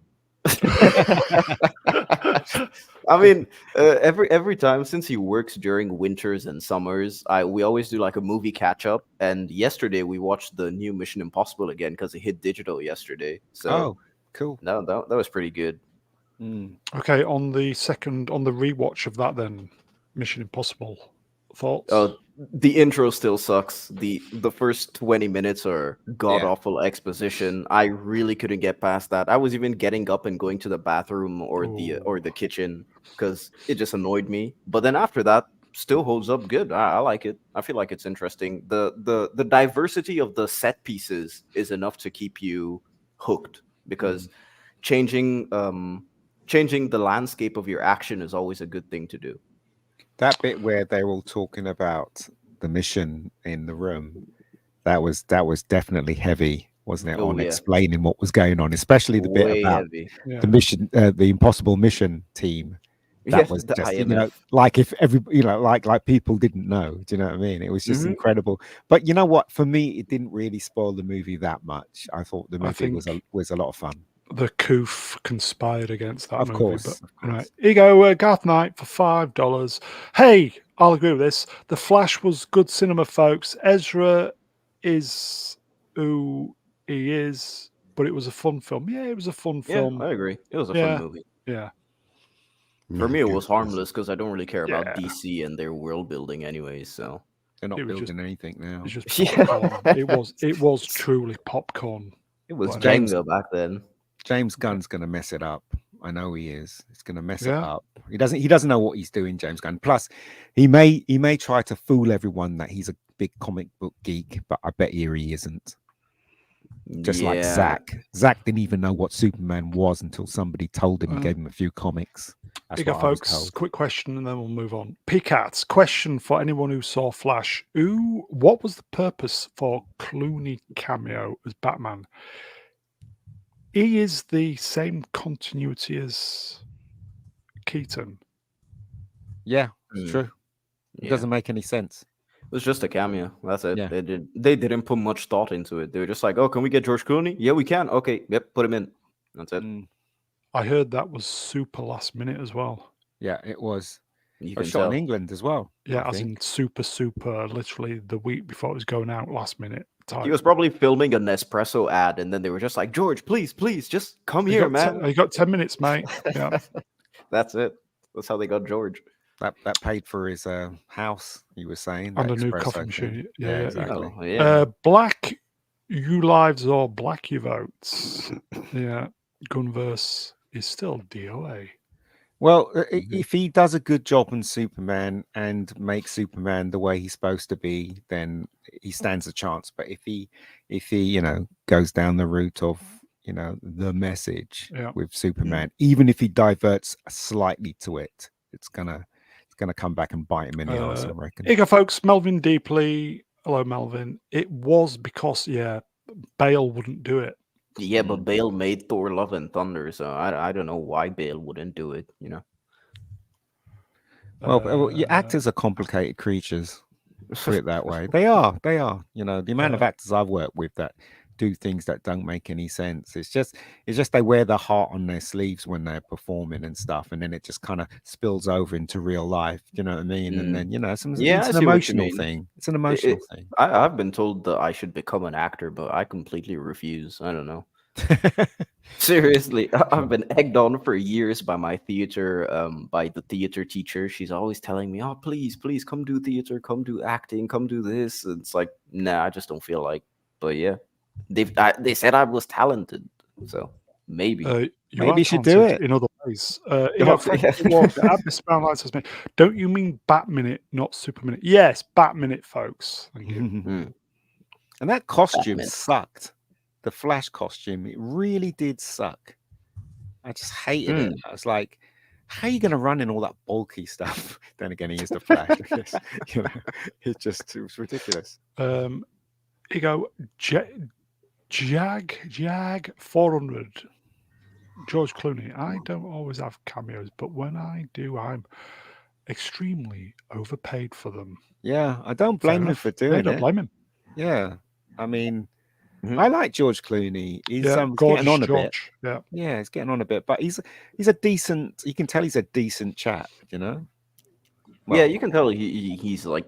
I mean, every time since he works during winters and summers, we always do like a movie catch up. And yesterday we watched the new Mission Impossible again because it hit digital yesterday. So Oh, cool. that was pretty good. Okay, on the rewatch of that, then Mission Impossible, thoughts? The intro still sucks. The first 20 minutes are god awful exposition. I really couldn't get past that. I was even getting up and going to the bathroom or the kitchen because it just annoyed me. But then after that, still holds up good. I like it. I feel like it's interesting. The diversity of the set pieces is enough to keep you hooked because changing the landscape of your action is always a good thing to do. That bit where they're all talking about the mission in the room, that was definitely heavy, wasn't it? Oh, on yeah. explaining what was going on, especially the bit Way about heavy. the mission, the Impossible Mission team. That was the just, you IMF. know, like if like people didn't know. Do you know what I mean? It was just incredible. But you know what? For me, it didn't really spoil the movie that much. I thought the movie was a lot of fun. The Coof conspired against that movie. Course. Right. Here you go, Garth Knight for $5. Hey, I'll agree with this. The Flash was good cinema, folks. Ezra is who he is, but it was a fun film. Yeah, it was a fun film. I agree. It was a fun movie. Yeah. For me, it was harmless because I don't really care about DC and their world building anyways. So they're not building anything now. It's just popcorn. It was truly popcorn. It was Jenga back then. James Gunn's going to mess it up. I know he is. He's going to mess it up. He doesn't know what he's doing, James Gunn. Plus, he may try to fool everyone that he's a big comic book geek, but I bet you he isn't. Just like Zach. Zach didn't even know what Superman was until somebody told him and gave him a few comics. That's what folks. Quick question, and then we'll move on. PCATS, question for anyone who saw Flash. What was the purpose for Clooney cameo as Batman? He is the same continuity as Keaton. Yeah, it's true. It doesn't make any sense. It was just a cameo. That's it. Yeah. They didn't put much thought into it. They were just like, "Oh, can we get George Clooney? Yeah, we can. Okay, yep, put him in." That's it. I heard that was super last minute as well. Yeah, it was. You can shot in England as well. Yeah, as in super, literally the week before it was going out, last minute. He was probably filming an Nespresso ad, and then they were just like, "George, please, just come here, man." You got 10 minutes, mate. Yeah, that's it. That's how they got George. That paid for his house. He was saying, and a new coffee machine. Yeah, exactly. Oh, yeah. Black you lives or black you votes. Yeah, Gunverse is still DOA. Well, if he does a good job on Superman and makes Superman the way he's supposed to be, then he stands a chance. But if he goes down the route of the message with Superman, even if he diverts slightly to it, it's gonna come back and bite him in the arse, I reckon. Here you go, folks. Melvin Deeply. Hello, Melvin. It was because Bale wouldn't do it. Yeah, but Bale made Thor: Love and Thunder, so I don't know why Bale wouldn't do it. Well, your actors are complicated creatures. Put it that way. They are. The amount of actors I've worked with that do things that don't make any sense. It's just they wear their heart on their sleeves when they're performing and stuff, and then it just kind of spills over into real life. You know what I mean? And then it's an emotional thing. It's an emotional thing. I've been told that I should become an actor, but I completely refuse. I don't know. Seriously, I've been egged on for years by my theater, by the theater teacher. She's always telling me, "Oh, please, please, come do theater, come do acting, come do this." And it's like, nah, I just don't feel like. But yeah, they said I was talented, so maybe. You Maybe are you should do talented it. in other ways. Oh, Frank yeah. Walker, Abbas Brown Light says, don't you mean Bat Minute, not Super Minute? Yes, Bat Minute, folks. Thank you. Mm. And that costume Batman. sucked. The Flash costume, it really did suck. I just hated it. I was like, how are you going to run in all that bulky stuff? Then again, he is the Flash. I guess. You know, it was ridiculous. You go, Jag 400. George Clooney. I don't always have cameos, but when I do, I'm extremely overpaid for them. Yeah, I don't blame him for doing it. Don't blame him. Yeah, I mean, I like George Clooney. He's gorgeous getting on a George. bit. Yeah, he's getting on a bit, but he's a decent. You can tell he's a decent chap. You know. Well, yeah, you can tell he's like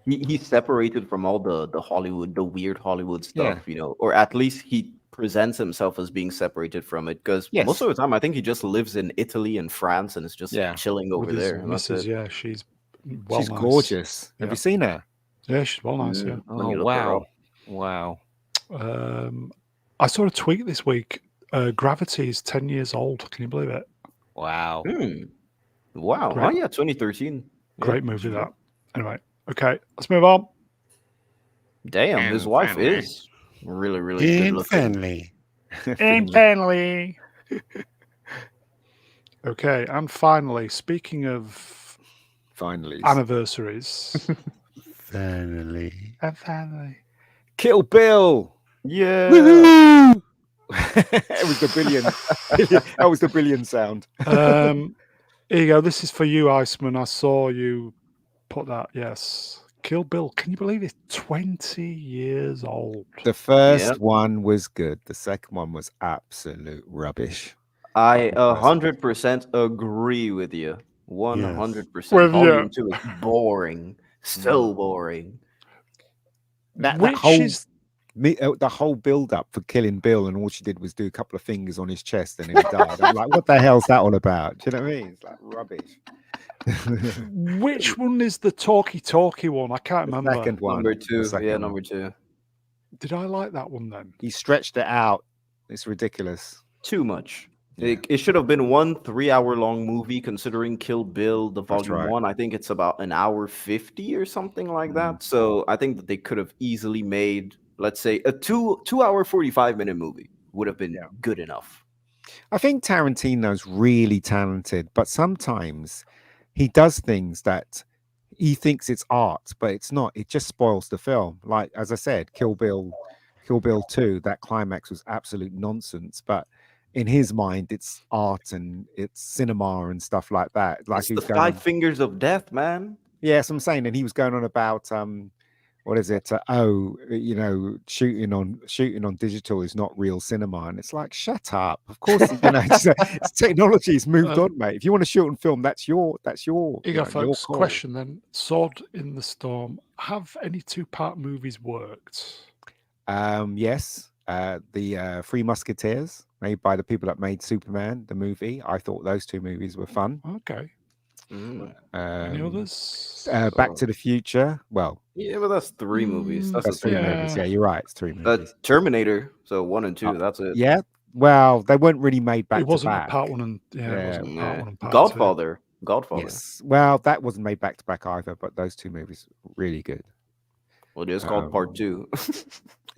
he's separated from all the Hollywood, the weird Hollywood stuff, you know, or at least he presents himself as being separated from it. Because most of the time, I think he just lives in Italy and France and is just chilling over there. Yeah, she's she's gorgeous. Have you seen her? Yeah, she's well nice. Yeah. Oh wow. I saw a tweet this week. Gravity is 10 years old. Can you believe it? Wow. Wow. Great. Oh yeah, 2013. Great movie that. Anyway, okay, let's move on. Damn, his wife is really, really good looking. Finally. Okay, and finally, speaking of anniversaries. Finally. Kill Bill. Yeah. It was the billion. That was the billion sound. Here you go. This is for you, Iceman. I saw you put that. Yes. Kill Bill. Can you believe it's 20 years old? The first one was good. The second one was absolute rubbish. I 100% agree with you. 100%. Volume 2 is boring. So boring. The whole build-up for killing Bill, and all she did was do a couple of fingers on his chest and he died. I'm like, what the hell's that all about? Do you know what I mean? It's like rubbish. Which one is the talkie one? I can't remember. Second one. Number 2. Yeah, number 2. Did I like that one then? He stretched it out. It's ridiculous. Too much. It should have been 1 3-hour-long movie, considering Kill Bill, the volume 1. I think it's about 1 hour 50 or something like that. So I think that they could have easily made, let's say, a 2 hour 45-minute movie would have been good enough. I think Tarantino's really talented, but sometimes he does things that he thinks it's art, but it's not. It just spoils the film. Like, as I said, Kill Bill 2, that climax was absolute nonsense, but in his mind, it's art and it's cinema and stuff like that. Like, it's the 5 fingers of death, man. Yes, I'm saying, and he was going on about what is it? Shooting on digital is not real cinema, and it's like, shut up. Of course, it's technology's moved on, mate. If you want to shoot on film, that's your. Folks. Question then: Sword in the Storm. Have any 2-part movies worked? Yes. The Three Musketeers, made by the people that made Superman, the movie. I thought those 2 movies were fun. Okay. Any others? Back to the Future. Well, yeah, but that's 3 movies. That's 3 movies. Yeah, you're right. It's 3 movies. Terminator. So 1 and 2. That's it. Yeah. Well, they weren't really made back to back. It wasn't part 1 and it wasn't part 1 and part Godfather. 2. Godfather. Yes. Well, that wasn't made back to back either, but those 2 movies really good. Well, it is called part 2.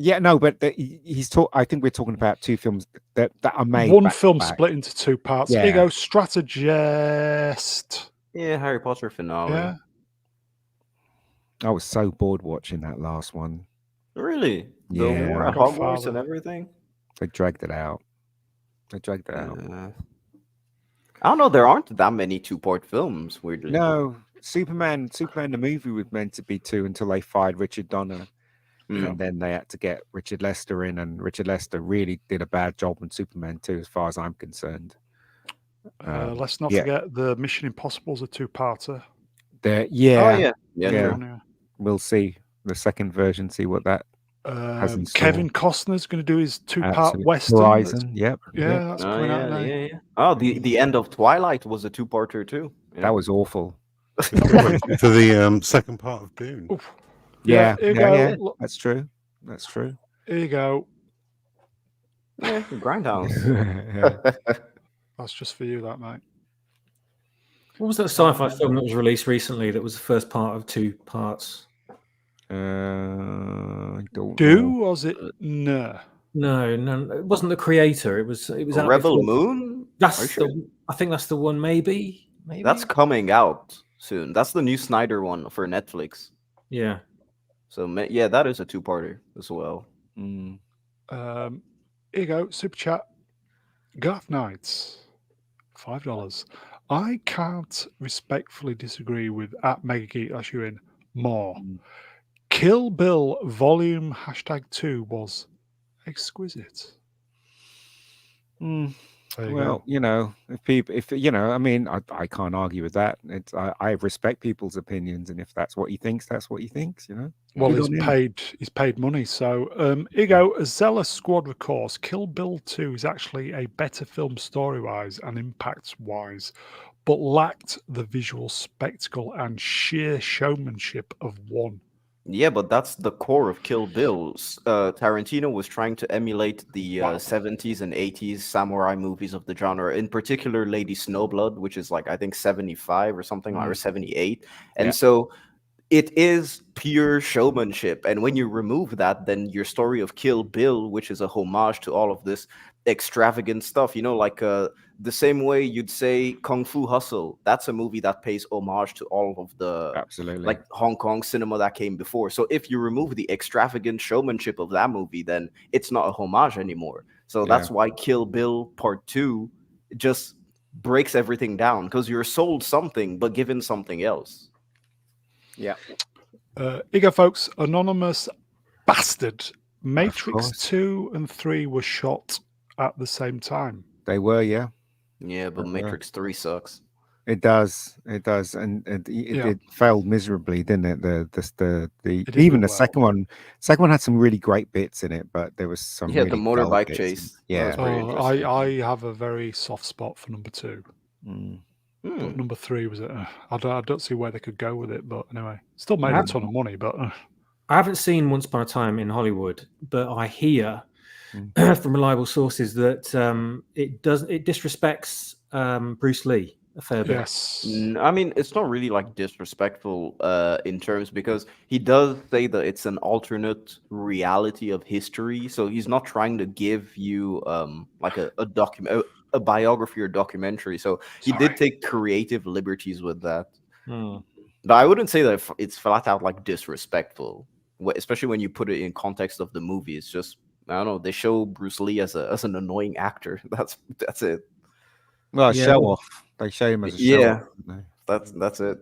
Yeah, no, but I think we're talking about 2 films that are made. One film split into 2 parts. Yeah. Here you go, Strategist. Yeah, Harry Potter finale. Yeah. I was so bored watching that last one. Really? Yeah. The war at Hogwarts and everything? They dragged it out. I don't know. There aren't that many 2-part films, weirdly. No, Superman the movie was meant to be 2 until they fired Richard Donner. And then they had to get Richard Lester in, and Richard Lester really did a bad job on Superman 2, as far as I'm concerned. Let's not forget the Mission Impossible's a 2-parter. Yeah. Yeah. We'll see the second version, see what that Kevin Costner's going to do his 2-part Western. Horizon, yep. Yeah, that's coming out now. Yeah. Oh, the end of Twilight was a 2-parter too. Yeah. That was awful. For the second part of Dune. Oof. Yeah, here you go. That's true. That's true. Here you go. Yeah, Grindhouse. That's just for you, that, mate. What was that sci-fi film that was released recently that was the first part of 2 parts? I don't Do know. was it? No. No, it wasn't the creator. It was out Rebel before. Moon. That's I think that's the one. Maybe. That's coming out soon. That's the new Snyder one for Netflix. Yeah. So yeah, that is a 2-parter as well. Here you go. Super chat. Garth Knights, $5. I can't respectfully disagree with @MegaGeek. That's you in more. Kill Bill Volume #2 was exquisite. Well, you know, if you know, I mean, I can't argue with that. I respect people's opinions, and if that's what he thinks, that's what he thinks. You know. Well, he's paid money. So, here you go. As Zealous Squad recourse, Kill Bill 2 is actually a better film story-wise and impact-wise, but lacked the visual spectacle and sheer showmanship of 1. Yeah, but that's the core of Kill Bill. Tarantino was trying to emulate the 70s and 80s samurai movies of the genre, in particular Lady Snowblood, which is like, I think 75 or something like, or 78. And so it is pure showmanship. And when you remove that, then your story of Kill Bill, which is a homage to all of this extravagant stuff, you know, like the same way you'd say Kung Fu Hustle, that's a movie that pays homage to all of the like Hong Kong cinema that came before. So if you remove the extravagant showmanship of that movie, then it's not a homage anymore. So that's why Kill Bill Part 2 just breaks everything down, because you're sold something but given something else. Yeah. Here you go, folks. Anonymous Bastard. Matrix 2 and 3 were shot at the same time. They were, yeah. Yeah, but Matrix 3 sucks. It does, and it failed miserably, didn't it? The second one had some really great bits in it, but there was some the motorbike chase. Yeah, I have a very soft spot for number 2. But number 3 was it? I don't see where they could go with it, but anyway, still made a ton of money. But I haven't seen Once Upon a Time in Hollywood, but I hear from reliable sources that it disrespects Bruce Lee a fair bit. Yes, I mean, it's not really like disrespectful in terms, because he does say that it's an alternate reality of history, so he's not trying to give you like a biography or documentary. So he did take creative liberties with that. But I wouldn't say that it's flat out like disrespectful, especially when you put it in context of the movie. It's just, I don't know, they show Bruce Lee as an annoying actor. That's it. Well, show off. They show him as a show off. That's it.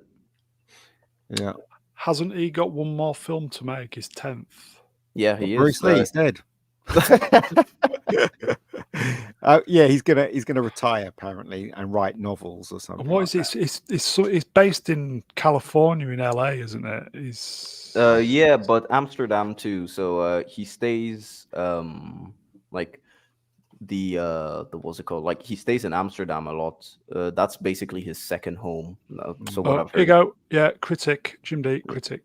Yeah. Hasn't he got one more film to make? His 10th. Yeah, he is. Bruce Lee's dead. He's gonna retire apparently and write novels or something. And what is it? It's based in California, in LA, isn't it? Yeah, but Amsterdam too. So he stays like the what's it called? Like he stays in Amsterdam a lot. That's basically his second home. So what here you go. Yeah, critic Jim D. Critic.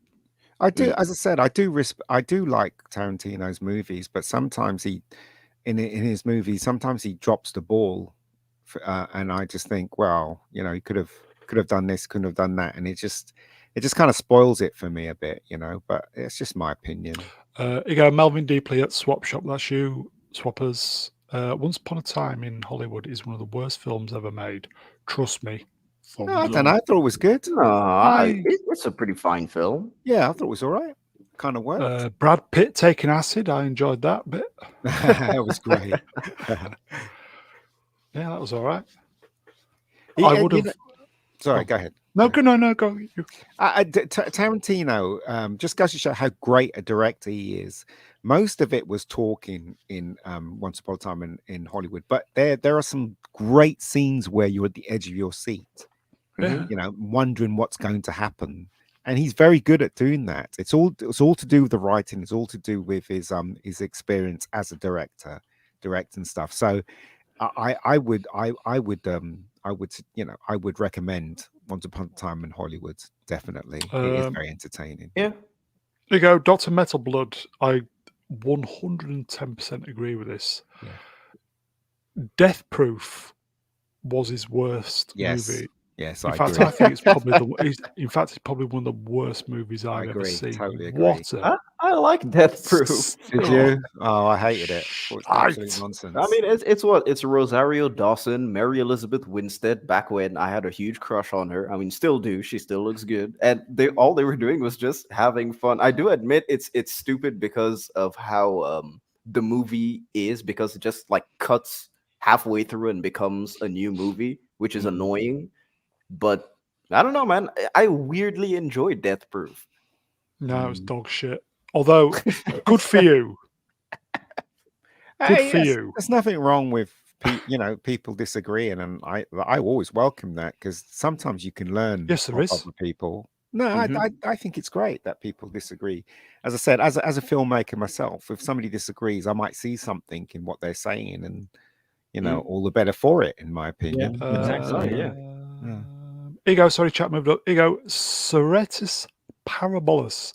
I do, as I said, I do like Tarantino's movies, but sometimes in his movies, sometimes he drops the ball, and I just think, well, you know, he could have done this, couldn't have done that, and it just kind of spoils it for me a bit, you know. But it's just my opinion. You go, Melvin Deeply at Swap Shop. That's you, Swappers. Once Upon a Time in Hollywood is one of the worst films ever made. Trust me. No, I don't know. I thought it was good. It's a pretty fine film. Yeah, I thought it was all right. Kind of worked. Brad Pitt taking acid. I enjoyed that bit. That was great. Yeah, that was all right. I would have. Sorry, go ahead. No, go. Tarantino just goes to show how great a director he is. Most of it was talking in Once Upon a Time in Hollywood, but there are some great scenes where you're at the edge of your seat. Yeah. You know, wondering what's going to happen and he's very good at doing that. It's all to do with the writing. It's all to do with his experience as a director, directing stuff. So I would recommend Once Upon a Time in Hollywood. Definitely, it is very entertaining. Yeah. There you go, Dr. Metal Blood. I 110% agree with this. Yeah. Death Proof was his worst movie. Yes, in fact, I think it's probably it's probably one of the worst movies I've ever seen. Totally agree. What I like Death Proof. Did you? Oh, I hated it. It's absolute nonsense. I mean, it's Rosario Dawson, Mary Elizabeth Winstead. Back when I had a huge crush on her. I mean, still do. She still looks good. And all they were doing was just having fun. I do admit it's stupid because of how the movie is, because it just like cuts halfway through and becomes a new movie, which is annoying. But I don't know, man. I weirdly enjoyed Death Proof. No, it was dog shit. Although, good for you. Good for you. There's nothing wrong with people disagreeing, and I always welcome that, because sometimes you can learn from other people. No, I think it's great that people disagree. As I said, as a filmmaker myself, if somebody disagrees, I might see something in what they're saying, and all the better for it, in my opinion. Yeah, exactly. Yeah. Ego, sorry, chat moved up. Ego, Soretis Parabolus.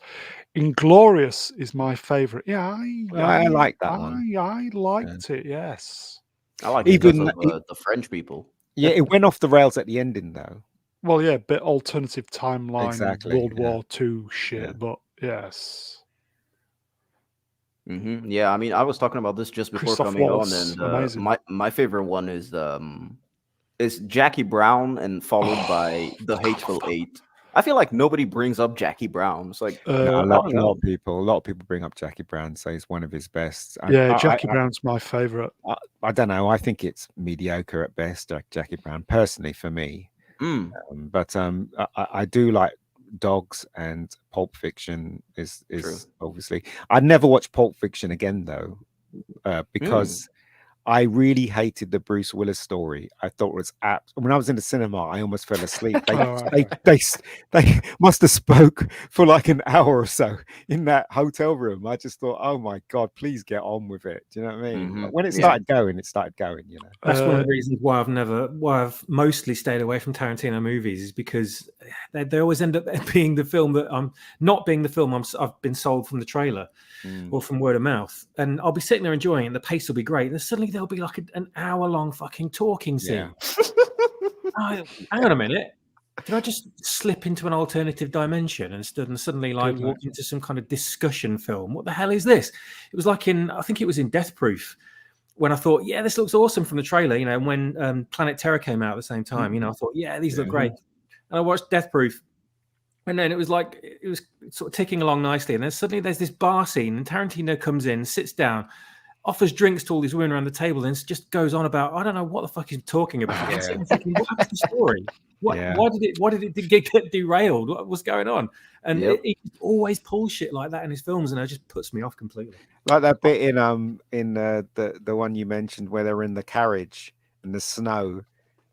Inglorious is my favorite. Yeah, I like that one. I liked it. Yes, I like it because of the French people. Yeah, it went off the rails at the ending, though. Well, yeah, bit alternative timeline, exactly, World War II shit, but yes. Yeah, I mean, I was talking about this just before coming on, and my favorite one is Jackie Brown, and followed by The Hateful Eight. I feel like nobody brings up Jackie Brown. It's like a lot of people bring up Jackie Brown, say it's one of his best. Jackie Brown's my favorite. I don't know. I think it's mediocre at best, Jackie Brown, personally, for me. But I do like Dogs, and Pulp Fiction is obviously. I'd never watch Pulp Fiction again, though, because I really hated the Bruce Willis story. I thought it was when I was in the cinema, I almost fell asleep. They must have spoke for like an hour or so in that hotel room. I just thought, oh my God, please get on with it. Do you know what I mean? Like, when it started going, it started going. That's one of the reasons why I've mostly stayed away from Tarantino movies, is because they always end up being the film that not being the film I've been sold from the trailer or from word of mouth, and I'll be sitting there enjoying it, and the pace will be great, and then suddenly there'll be like an hour-long fucking talking scene. Hang on a minute. Did I just slip into an alternative dimension and suddenly walk into some kind of discussion film? What the hell is this? It was like I think it was in Death Proof, when I thought, yeah, this looks awesome from the trailer, and when Planet Terror came out at the same time, I thought, yeah, these look great. And I watched Death Proof, and then it was sort of ticking along nicely, and then suddenly there's this bar scene, and Tarantino comes in, sits down, offers drinks to all these women around the table, and just goes on about, I don't know what the fuck he's talking about. I'm thinking, what's the story? Why did it get derailed? What was going on? And he always pulls shit like that in his films, and it just puts me off completely. Like that bit in the one you mentioned where they're in the carriage in the snow,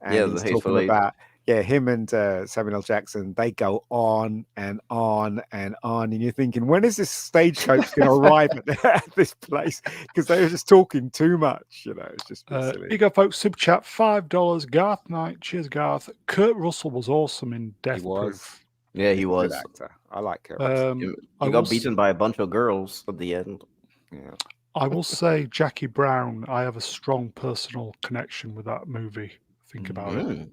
and he's talking about him and Samuel L. Jackson. They go on and on and on, and you're thinking, when is this stagecoach going to arrive at this place? Because they were just talking too much. It's just silly. You go, folks. Super chat, $5. Garth Knight, cheers, Garth. Kurt Russell was awesome in Death Proof. Yeah, he was. Good actor. I like Kurt. He got beaten by a bunch of girls at the end. Yeah. I will say, Jackie Brown, I have a strong personal connection with that movie. Think about it.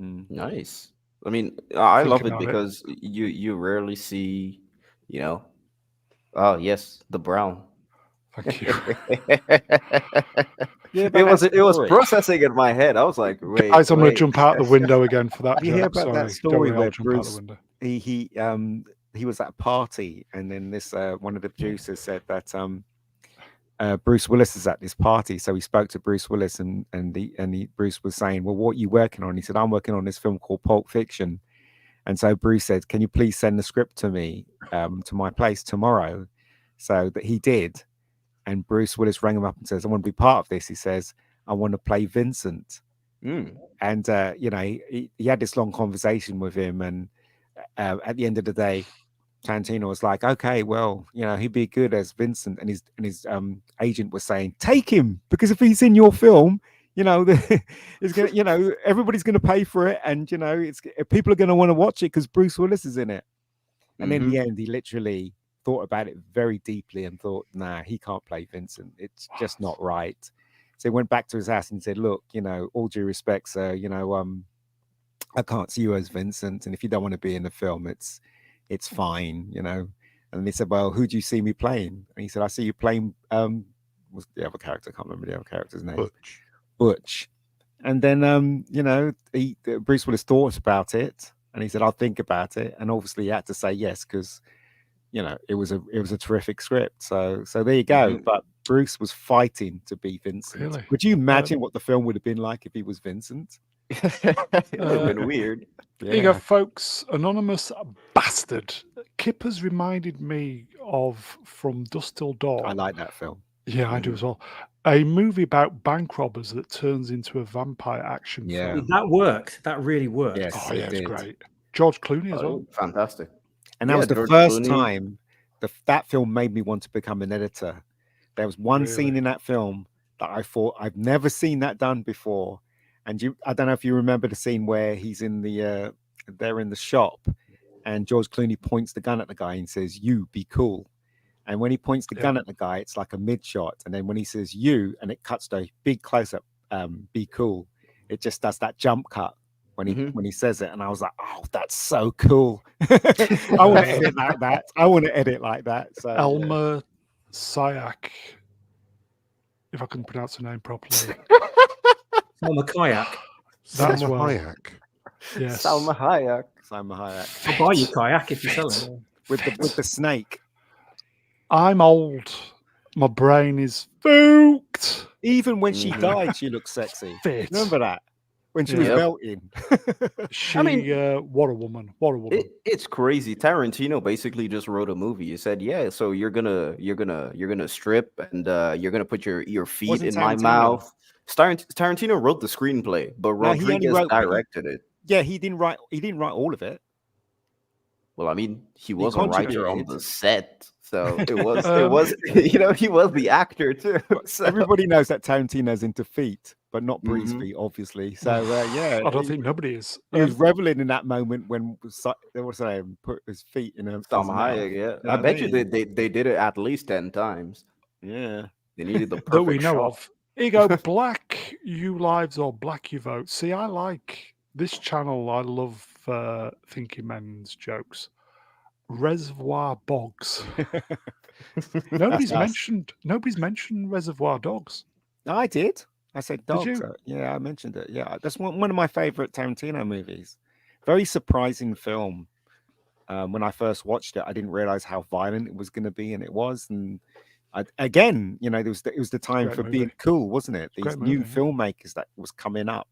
Nice. I mean, I love it because you rarely see, oh yes, the Brown. Thank you. It was processing in my head. I was like, wait, guys, I'm going to jump out the window again for that. You hear about that story where Bruce, he was at a party, and then this one of the producers said that Bruce Willis is at this party, so he spoke to Bruce Willis, and Bruce was saying, well, what are you working on? He said, I'm working on this film called Pulp Fiction. And so Bruce said, can you please send the script to me to my place tomorrow? So that he did, and Bruce Willis rang him up and says, I want to be part of this. He says, I want to play Vincent. And he had this long conversation with him, and at the end of the day, Tarantino was like, okay, well, he'd be good as Vincent, and his agent was saying, take him, because if he's in your film, it's gonna, everybody's gonna pay for it, and it's people are gonna want to watch it because Bruce Willis is in it. And in the end, he literally thought about it very deeply and thought, nah, he can't play Vincent. It's just not right. So he went back to his house and said, look, all due respect, sir, I can't see you as Vincent, and if you don't want to be in the film, it's fine, And they said, well, who do you see me playing? And he said, I see you playing what's the other character? I can't remember the other character's name. Butch. And then Bruce Willis thought about it, and he said, I'll think about it. And obviously he had to say yes, because it was a terrific script. So there you go. But Bruce was fighting to be Vincent. Really? Could you imagine what the film would have been like if he was Vincent? It would have been weird. Here you go, folks. Anonymous bastard. Kip has reminded me of From Dusk Till Dawn. I like that film. Yeah, I do as well. A movie about bank robbers that turns into a vampire action film. That worked. That really worked. Yes, oh, yeah, it's great. George Clooney as well. Fantastic. And that was the George first Clooney. time that film made me want to become an editor. There was one scene in that film that I thought, I've never seen that done before. And I don't know if you remember the scene where he's in they're in the shop, and George Clooney points the gun at the guy and says, "You be cool." And when he points the gun at the guy, it's like a mid shot. And then when he says "you," and it cuts to a big close up, "be cool," it just does that jump cut when he says it. And I was like, "Oh, that's so cool." I want to edit like that. I want to edit like that. So Elmer Sayak, if I can pronounce her name properly. Salma Kayak. That's Salma well. Hayek. Yes. Salma Hayek. I'll buy you kayak if you sell it. with the snake. I'm old. My brain is spooked. Even when she died, she looked sexy. Fit. Remember that? When she was melting. What a woman. What a woman. It's crazy. Tarantino basically just wrote a movie. He said, yeah, so you're gonna strip, and you're gonna put your feet in my mouth. Tarantino wrote the screenplay, but Rodriguez directed it. Yeah, he didn't write all of it. Well, I mean, he was a writer on the set, so it was he was the actor too. So. Everybody knows that Tarantino's into feet, but not Bree's feet, obviously. So yeah, I don't think nobody is. He was reveling in that moment when put his feet in a Salma Hayek. Yeah, I bet you they did it at least 10 times. Yeah, they needed the perfect that we know shot. of. Here you go, Black You Lives or Black You Vote. See, I like this channel. I love Thinking Men's jokes. Reservoir Dogs. Nobody's mentioned Reservoir Dogs. No, I did. I said dogs. Did you? Yeah, I mentioned it. Yeah, that's one of my favorite Tarantino movies. Very surprising film. When I first watched it, I didn't realize how violent it was going to be, and it was. And again, it was the time for being cool, wasn't it? These new filmmakers that was coming up,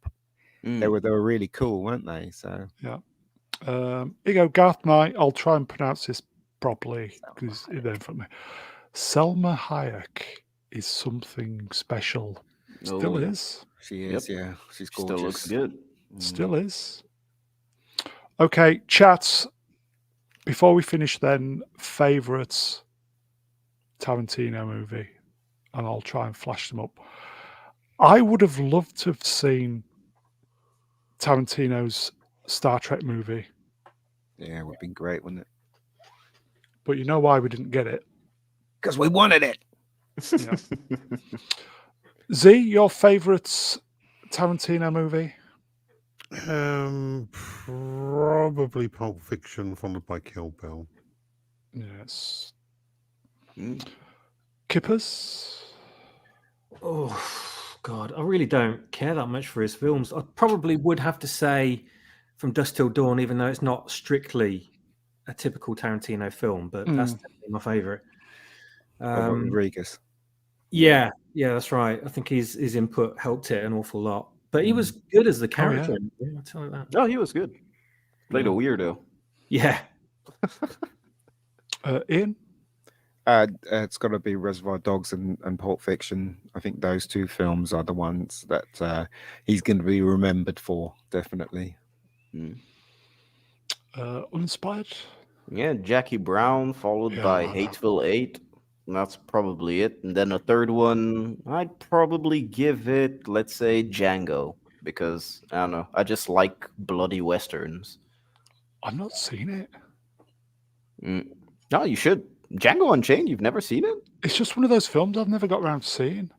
they were really cool, weren't they? So yeah. Here you go, Garth Knight. I'll try and pronounce this properly because it's there in front of me. Selma Hayek is something special. Still is. She is. Yeah, she's gorgeous. Still looks good. Still is. Okay, chats. Before we finish, then favorites Tarantino movie, and I'll try and flash them up. I would have loved to have seen Tarantino's Star Trek movie. Yeah, it would have been great, wouldn't it? But you know why we didn't get it? Because we wanted it. Yeah. Z, your favourite Tarantino movie? Probably Pulp Fiction, followed by Kill Bill. Yes. Kippers? Oh, God. I really don't care that much for his films. I probably would have to say From Dusk Till Dawn, even though it's not strictly a typical Tarantino film, but that's definitely my favourite. Rodriguez. Yeah, that's right. I think his input helped it an awful lot. But he was good as the character. I'll tell you that. Oh, he was good. Played a weirdo. Yeah. Ian? It's got to be Reservoir Dogs and Pulp Fiction. I think those two films are the ones that he's going to be remembered for, definitely. Uninspired? Yeah, Jackie Brown, followed by Yeah. Hateful Eight. That's probably it. And then a third one, I'd probably give it, let's say, Django, because I don't know, I just like bloody westerns. I've not seen it. No, you should. Django Unchained, you've never seen it? It's just one of those films I've never got around to seeing.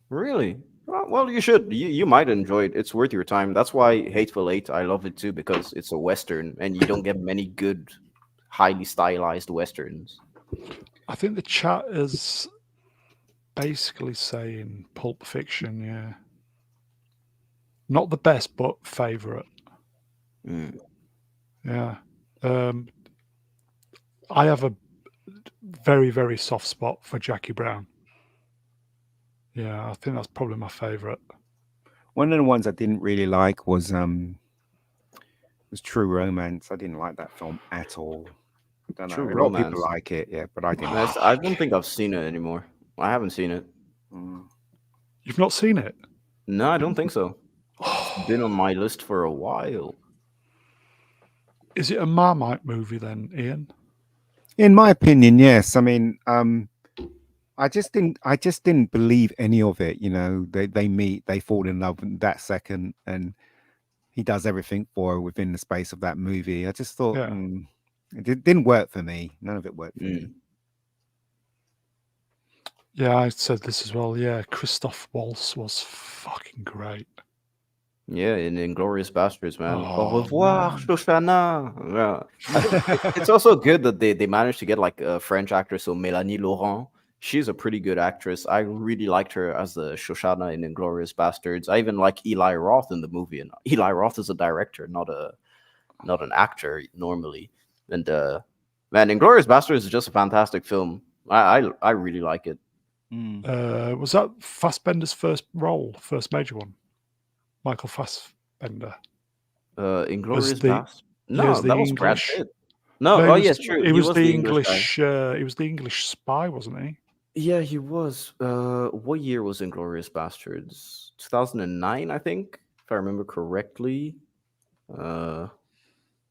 Really? Well, you should. You might enjoy it. It's worth your time. That's why Hateful Eight, I love it too, because it's a western, and you don't get many good, highly stylized westerns. I think the chat is basically saying Pulp Fiction, yeah. Not the best, but favourite. Yeah. I have a very, very soft spot for Jackie Brown. Yeah, I think that's probably my favourite. One of the ones I didn't really like was True Romance. I didn't like that film at all. I don't know. True A lot of people Romance. like it, yeah, but I didn't. I don't think I've seen it anymore. I haven't seen it. You've not seen it? No, I don't think so. It's been on my list for a while. Is it a Marmite movie then, Ian? In my opinion, yes. I mean, I just didn't believe any of it. You know, they meet, they fall in love in that second, and he does everything for her within the space of that movie. I just thought it didn't work for me. None of it worked for me. Yeah, I said this as well. Yeah, Christoph Waltz was fucking great. Yeah, in Inglourious Bastards, man. Oh, Au revoir, man. Shoshana. Yeah. It's also good that they managed to get like a French actress, so Mélanie Laurent. She's a pretty good actress. I really liked her as the Shoshana in Inglourious Bastards. I even like Eli Roth in the movie, and Eli Roth is a director, not an actor normally. And man, Inglourious Bastards is just a fantastic film. I really like it. Was that Fassbender's first role, first major one? Michael Fassbender. Inglourious Bastards. No, the that was Brad English. Pitt. No, oh yes, true. He was the English. He was the English spy, wasn't he? Yeah, he was. What year was Inglourious Bastards? 2009, I think, if I remember correctly.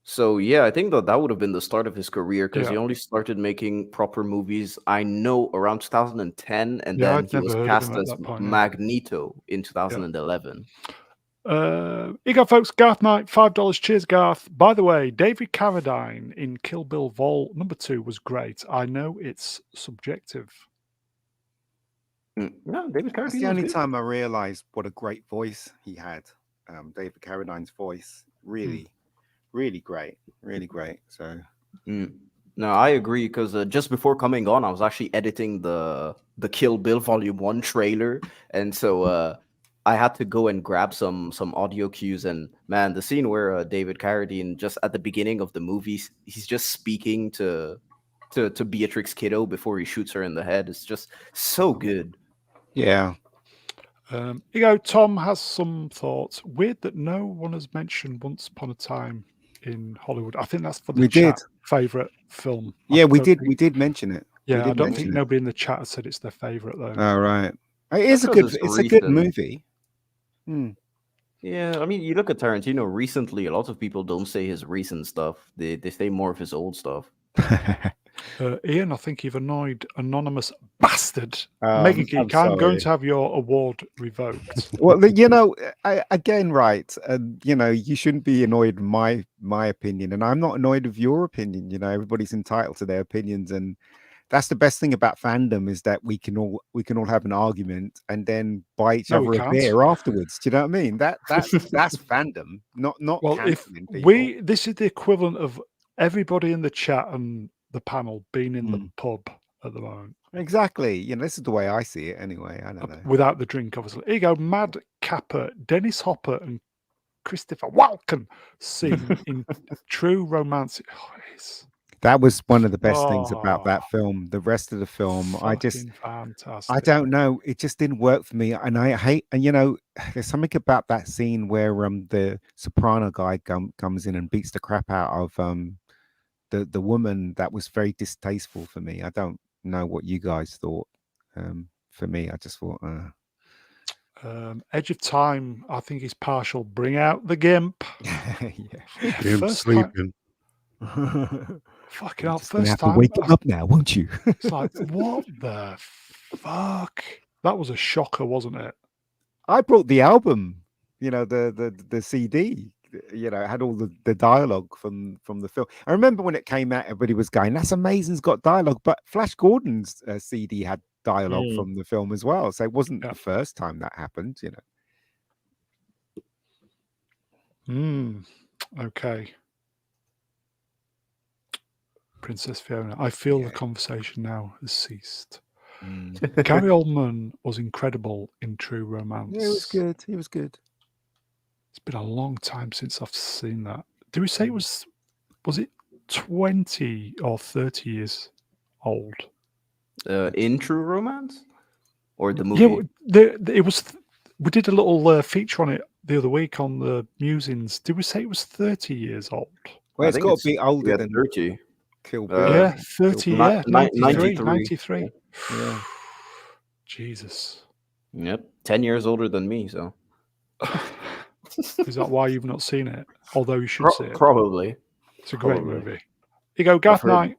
So yeah, I think that would have been the start of his career, because he only started making proper movies, I know, around 2010, and then he was cast as Magneto in 2011. Here you go, folks. Garth Knight, $5. Cheers, Garth. By the way, David Carradine in Kill Bill Vol. #2 was great. I know it's subjective. No, David Carradine. That's the only time I realized what a great voice he had. David Carradine's voice, really great, really great. So no, I agree, because just before coming on, I was actually editing the Kill Bill Volume 1 trailer, and so I had to go and grab some audio cues. And man, the scene where David Carradine, just at the beginning of the movie, he's just speaking to Beatrix Kiddo before he shoots her in the head. It's just so good. Yeah. Here you go. Tom has some thoughts. Weird that no one has mentioned Once Upon a Time in Hollywood. I think that's for the chat favorite film. Yeah, we did mention it. Yeah, I don't think nobody in the chat has said it's their favorite though. All right. It's a good movie. Yeah, I mean, you look at Tarantino recently, a lot of people don't say his recent stuff. They say more of his old stuff. Ian, I think you've annoyed anonymous bastard. Mega Geek, I'm going to have your award revoked. Well, you know, right, you know, you shouldn't be annoyed with my opinion, and I'm not annoyed with your opinion. You know, everybody's entitled to their opinions, and that's the best thing about fandom, is that we can all have an argument and then buy each other a beer afterwards. Do you know what I mean? That's fandom, not. Well, if this is the equivalent of everybody in the chat and the panel being in the pub at the moment. Exactly. You know, this is the way I see it anyway. I don't know. Without the drink, obviously. Here you go. Mad Kappa, Dennis Hopper, and Christopher Walken scene in True Romance. That was one of the best things about that film. The rest of the film, fantastic. I don't know. It just didn't work for me. And I hate, and you know, there's something about that scene where the soprano guy comes in and beats the crap out of the woman. That was very distasteful for me. I don't know what you guys thought. For me, I just thought Edge of Time, I think, is partial. Bring out the gimp. Gimp sleeping. Fucking hell, Just gonna first have to time. wake him up now, won't you? It's like, what the fuck? That was a shocker, wasn't it? I brought the album, the CD. It had all the dialogue from the film. I remember when it came out, everybody was going, "That's amazing! It's got dialogue." But Flash Gordon's CD had dialogue from the film as well, so it wasn't the first time that happened. Okay. Princess Fiona. I feel the conversation now has ceased. Gary Oldman was incredible in True Romance. Yeah, it was good. He was good. It's been a long time since I've seen that. Do we say it was it 20 or 30 years old? In True Romance? Or the movie? Yeah, it was. We did a little feature on it the other week on the musings. Did we say it was 30 years old? Well, it's got to be older than 30. Kill Bill. Yeah, 30, yeah. 93. 93. Yeah. Jesus. Yep. 10 years older than me, so. Is that why you've not seen it? Although you should see it. Probably. It's a great movie. You go, Garth Knight.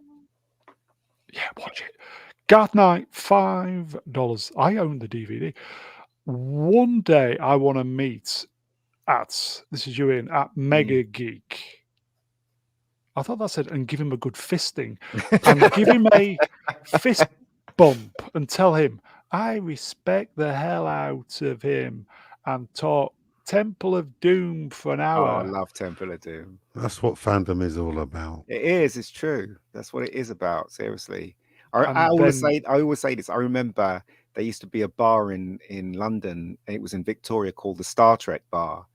Yeah, watch it. Garth Knight, $5. I own the DVD. One day I want to meet at Mega Geek. I thought that said, and give him a good fisting and give him a fist bump and tell him, I respect the hell out of him and talk Temple of Doom for an hour. Oh, I love Temple of Doom. That's what fandom is all about. It is. It's true. That's what it is about. Seriously. I always say this. I remember there used to be a bar in London. And it was in Victoria called the Star Trek Bar.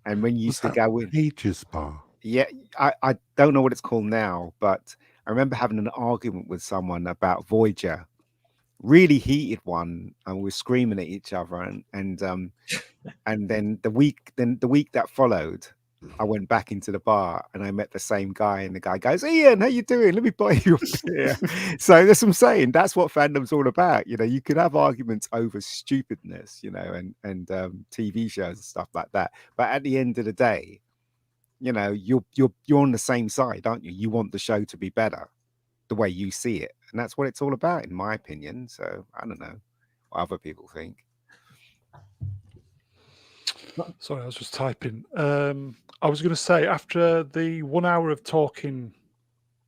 And when you used to go in... Aegis Bar. Yeah, I don't know what it's called now, but I remember having an argument with someone about Voyager, really heated one, and we were screaming at each other. And then the week that followed, I went back into the bar and I met the same guy, and the guy goes, "Ian, how you doing? Let me buy you a beer." So that's what I'm saying. That's what fandom's all about. You could have arguments over stupidness, and TV shows and stuff like that. But at the end of the day, you're on the same side, aren't you? You want the show to be better the way you see it. And that's what it's all about, in my opinion. So I don't know what other people think. Sorry, I was just typing. I was going to say, after the 1 hour of talking,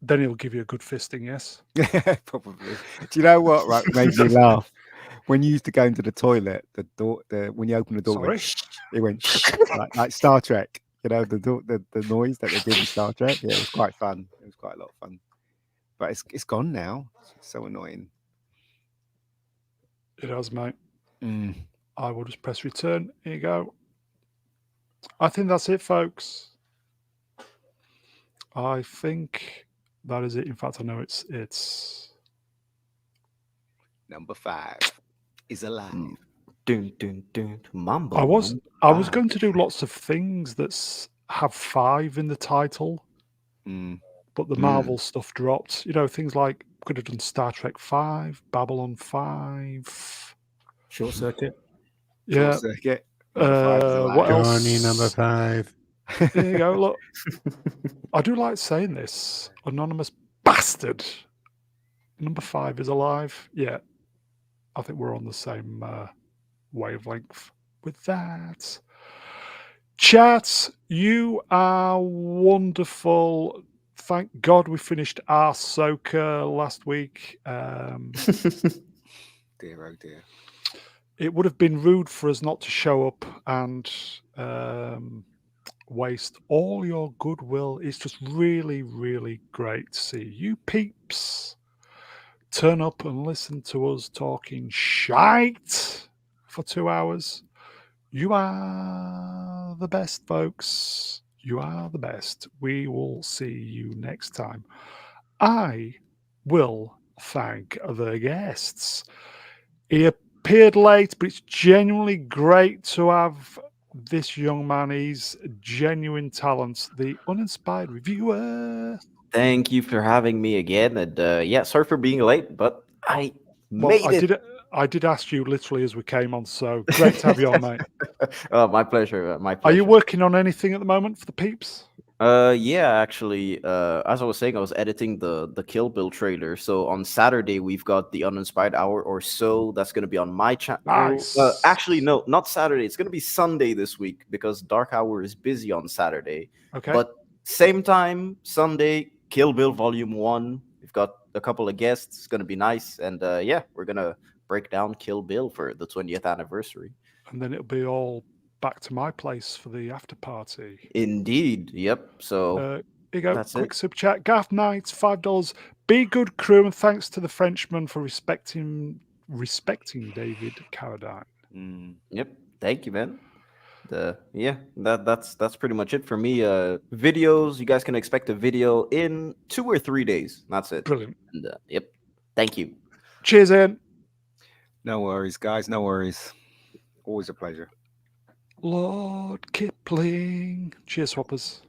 then he'll give you a good fisting, yes? Yeah, probably. Do you know what, right, made me laugh? When you used to go into the toilet, when you open the door, it went like Star Trek. The noise that they did in Star Trek. Yeah, it was quite fun. It was quite a lot of fun. But it's gone now. It's so annoying. It has, mate. I will just press return. Here you go. I think that's it, folks. I think that is it. In fact, I know it's number 5 is alive. Dun, dun, dun. Mambo. I was going to do lots of things that have 5 in the title, but the Marvel stuff dropped. Things like could have done Star Trek 5, Babylon 5, Short Circuit. Yeah. Short Circuit. What else? Johnny number 5. There you go. Look, I do like saying this. Anonymous bastard. Number 5 is alive. Yeah, I think we're on the same wavelength with that. Chat, you are wonderful. Thank God we finished Ahsoka last week. Dear, oh dear. It would have been rude for us not to show up and waste all your goodwill. It's just really, really great to see you peeps turn up and listen to us talking shite for 2 hours. You are the best, folks. You are the best. We will see you next time. I will thank the guests. He appeared late, but it's genuinely great to have this young man. He's genuine talent, the uninspired reviewer. Thank you for having me again. And sorry for being late, but I made it. I did ask you literally as we came on, so great to have you on, mate. My pleasure. My pleasure. Are you working on anything at the moment for the peeps? Yeah, actually, as I was saying, I was editing the Kill Bill trailer. So on Saturday we've got the Uninspired Hour or so. That's gonna be on my channel. Nice. Actually, no, not Saturday. It's gonna be Sunday this week because Dark Hour is busy on Saturday. Okay. But same time, Sunday, Kill Bill Volume 1. We've got a couple of guests. It's gonna be nice, and yeah, we're gonna break down Kill Bill for the 20th anniversary. And then it'll be all back to my place for the after party. Indeed. Yep. So Here you go. that's Quick it. super chat. Gaff Knight, $5. Be good crew, and thanks to the Frenchman for respecting David Carradine. Yep. Thank you, man. Yeah, that's pretty much it for me. Videos, you guys can expect a video in 2 or 3 days. That's it. Brilliant. And, yep. Thank you. Cheers, Ian. No worries, guys. No worries. Always a pleasure. Lord Kipling. Cheers, swappers.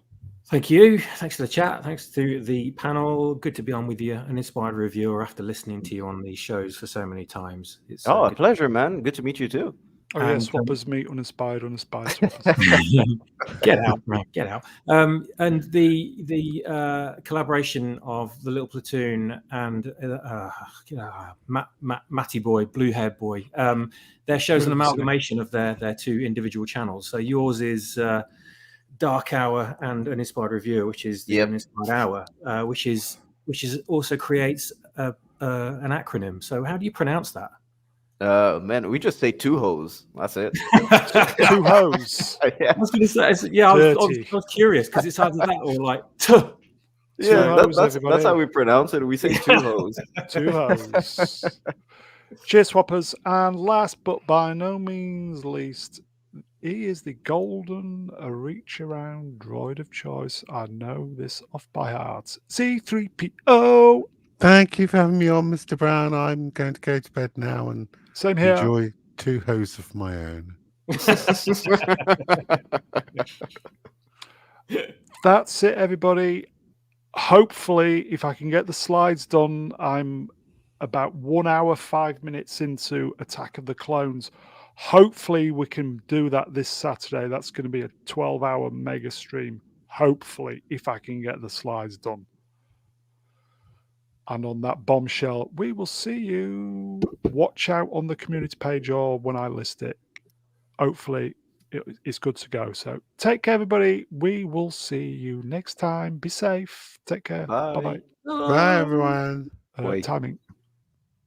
Thank you. Thanks for the chat. Thanks to the panel. Good to be on with you, an inspired reviewer after listening to you on these shows for so many times. It's a good. pleasure, man. Good to meet you too. Oh, yeah, swappers meet uninspired swappers. Get out, man. Get out. And the collaboration of the Little Platoon and Matty Boy, Blue Haired Boy, their show's an amalgamation of their two individual channels. So yours is Dark Hour and an Inspired Reviewer, which is the Uninspired Hour, which is also creates an acronym. So how do you pronounce that? Man, we just say two hoes. That's it. Two hoes. Yeah. I was going to say, yeah, I was curious because it's either that or like. Yeah, that's how we pronounce it. We say two hoes. Two hoes. Cheers, swappers. And last but by no means least, he is the golden reach around droid of choice. I know this off by heart. Zee-ThreePIO. Thank you for having me on, Mr. Brown. I'm going to go to bed now and same here. Enjoy two hoes of my own. That's it, everybody. Hopefully, if I can get the slides done, I'm about 1 hour, 5 minutes into Attack of the Clones. Hopefully, we can do that this Saturday. That's going to be a 12-hour mega stream. Hopefully, if I can get the slides done. And on that bombshell, we will see you. Watch out on the community page or when I list it. Hopefully, it's good to go. So take care, everybody. We will see you next time. Be safe. Take care. Bye. Bye-bye. Bye, everyone. Timing.